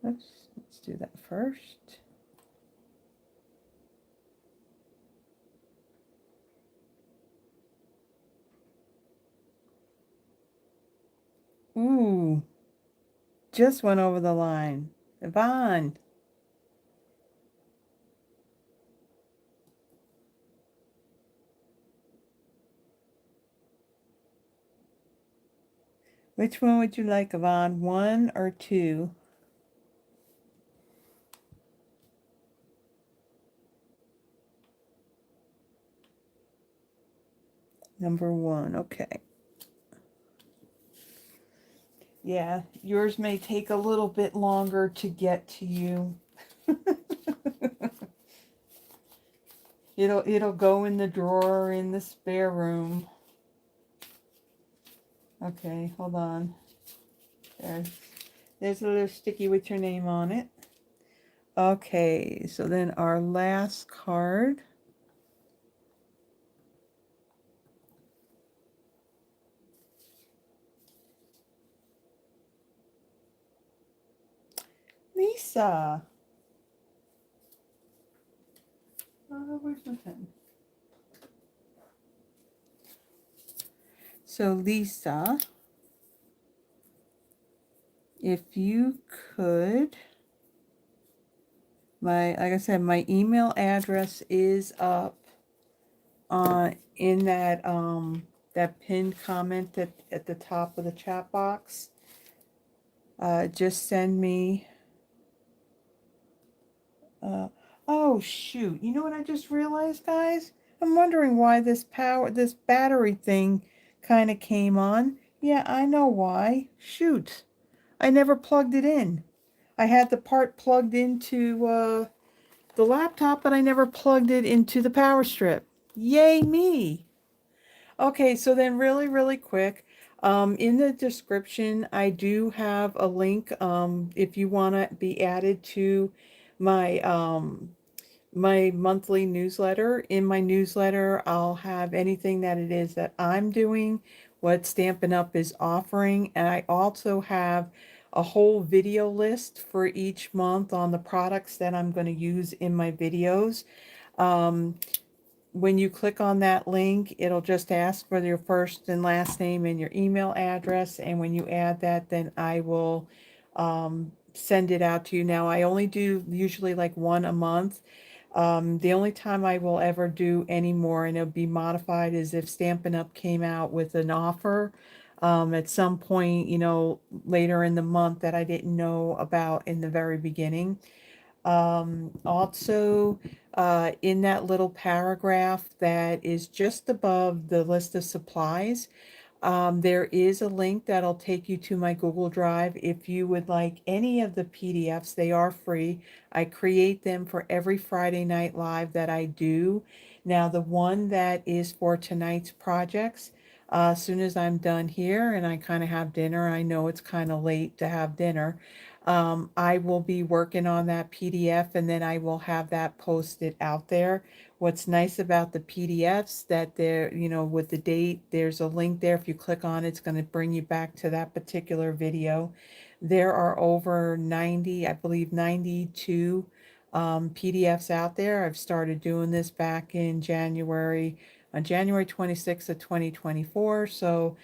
Let's do that first. Ooh, just went over the line. Yvonne. Which one would you like, Yvonne? 1 or 2? Number 1, okay. Yeah, yours may take a little bit longer to get to you. It'll go in the drawer in the spare room. Okay, hold on. There's a little sticky with your name on it. Okay, so then our last card. Lisa. Where's my pen? So Lisa, if you could, like I said, my email address is up in that pinned comment at the top of the chat box. Just send me. Oh shoot! You know what I just realized, guys? I'm wondering why this battery thing kind of came on. Yeah, I know why. Shoot, I never plugged it in. I had the part plugged into the laptop, but I never plugged it into the power strip. Yay me! Okay, so then really quick, in the description, I do have a link if you want to be added to my my monthly newsletter. In my newsletter, I'll have anything that it is that I'm doing, what Stampin' Up! Is offering, and I also have a whole video list for each month on the products that I'm going to use in my videos. Um, when you click on that link, it'll just ask for your first and last name and your email address. And when you add that, then I will send it out to you. Now, I only do usually like one a month. The only time I will ever do any more, and it'll be modified, is if Stampin' Up! Came out with an offer at some point, later in the month that I didn't know about in the very beginning. Also, in that little paragraph that is just above the list of supplies, there is a link that'll take you to my Google Drive. If you would like any of the PDFs, they are free. I create them for every Friday Night Live that I do. Now, the one that is for tonight's projects, as soon as I'm done here and I kind of have dinner, I know it's kind of late to have dinner. I will be working on that PDF and then I will have that posted out there. What's nice about the PDFs that they're, with the date, there's a link there. If you click on it, it's going to bring you back to that particular video. There are over 90, I believe 92 PDFs out there. I've started doing this back in January, on January 26th of 2024. So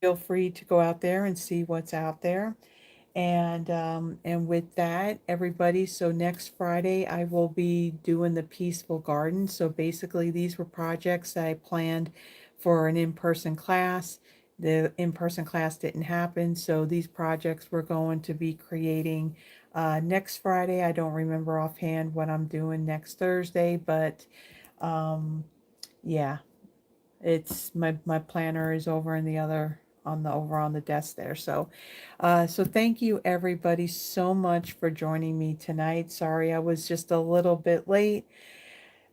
feel free to go out there and see what's out there. And with that, everybody, so next Friday I will be doing the Peaceful Garden. So basically these were projects that I planned for an in-person class. The in-person class didn't happen, so these projects we're going to be creating next Friday. I don't remember offhand what I'm doing next Thursday, but yeah, it's my planner is over in the other over on the desk there. So thank you everybody so much for joining me tonight. Sorry I was just a little bit late,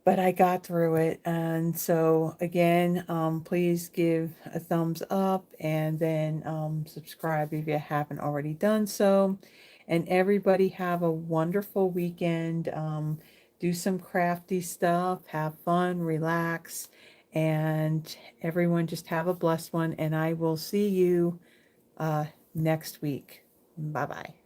but I got through it. And so again, please give a thumbs up and then subscribe if you haven't already done so. And everybody have a wonderful weekend. Do some crafty stuff, have fun, relax, and everyone just have a blessed one. And I will see you next week. Bye bye.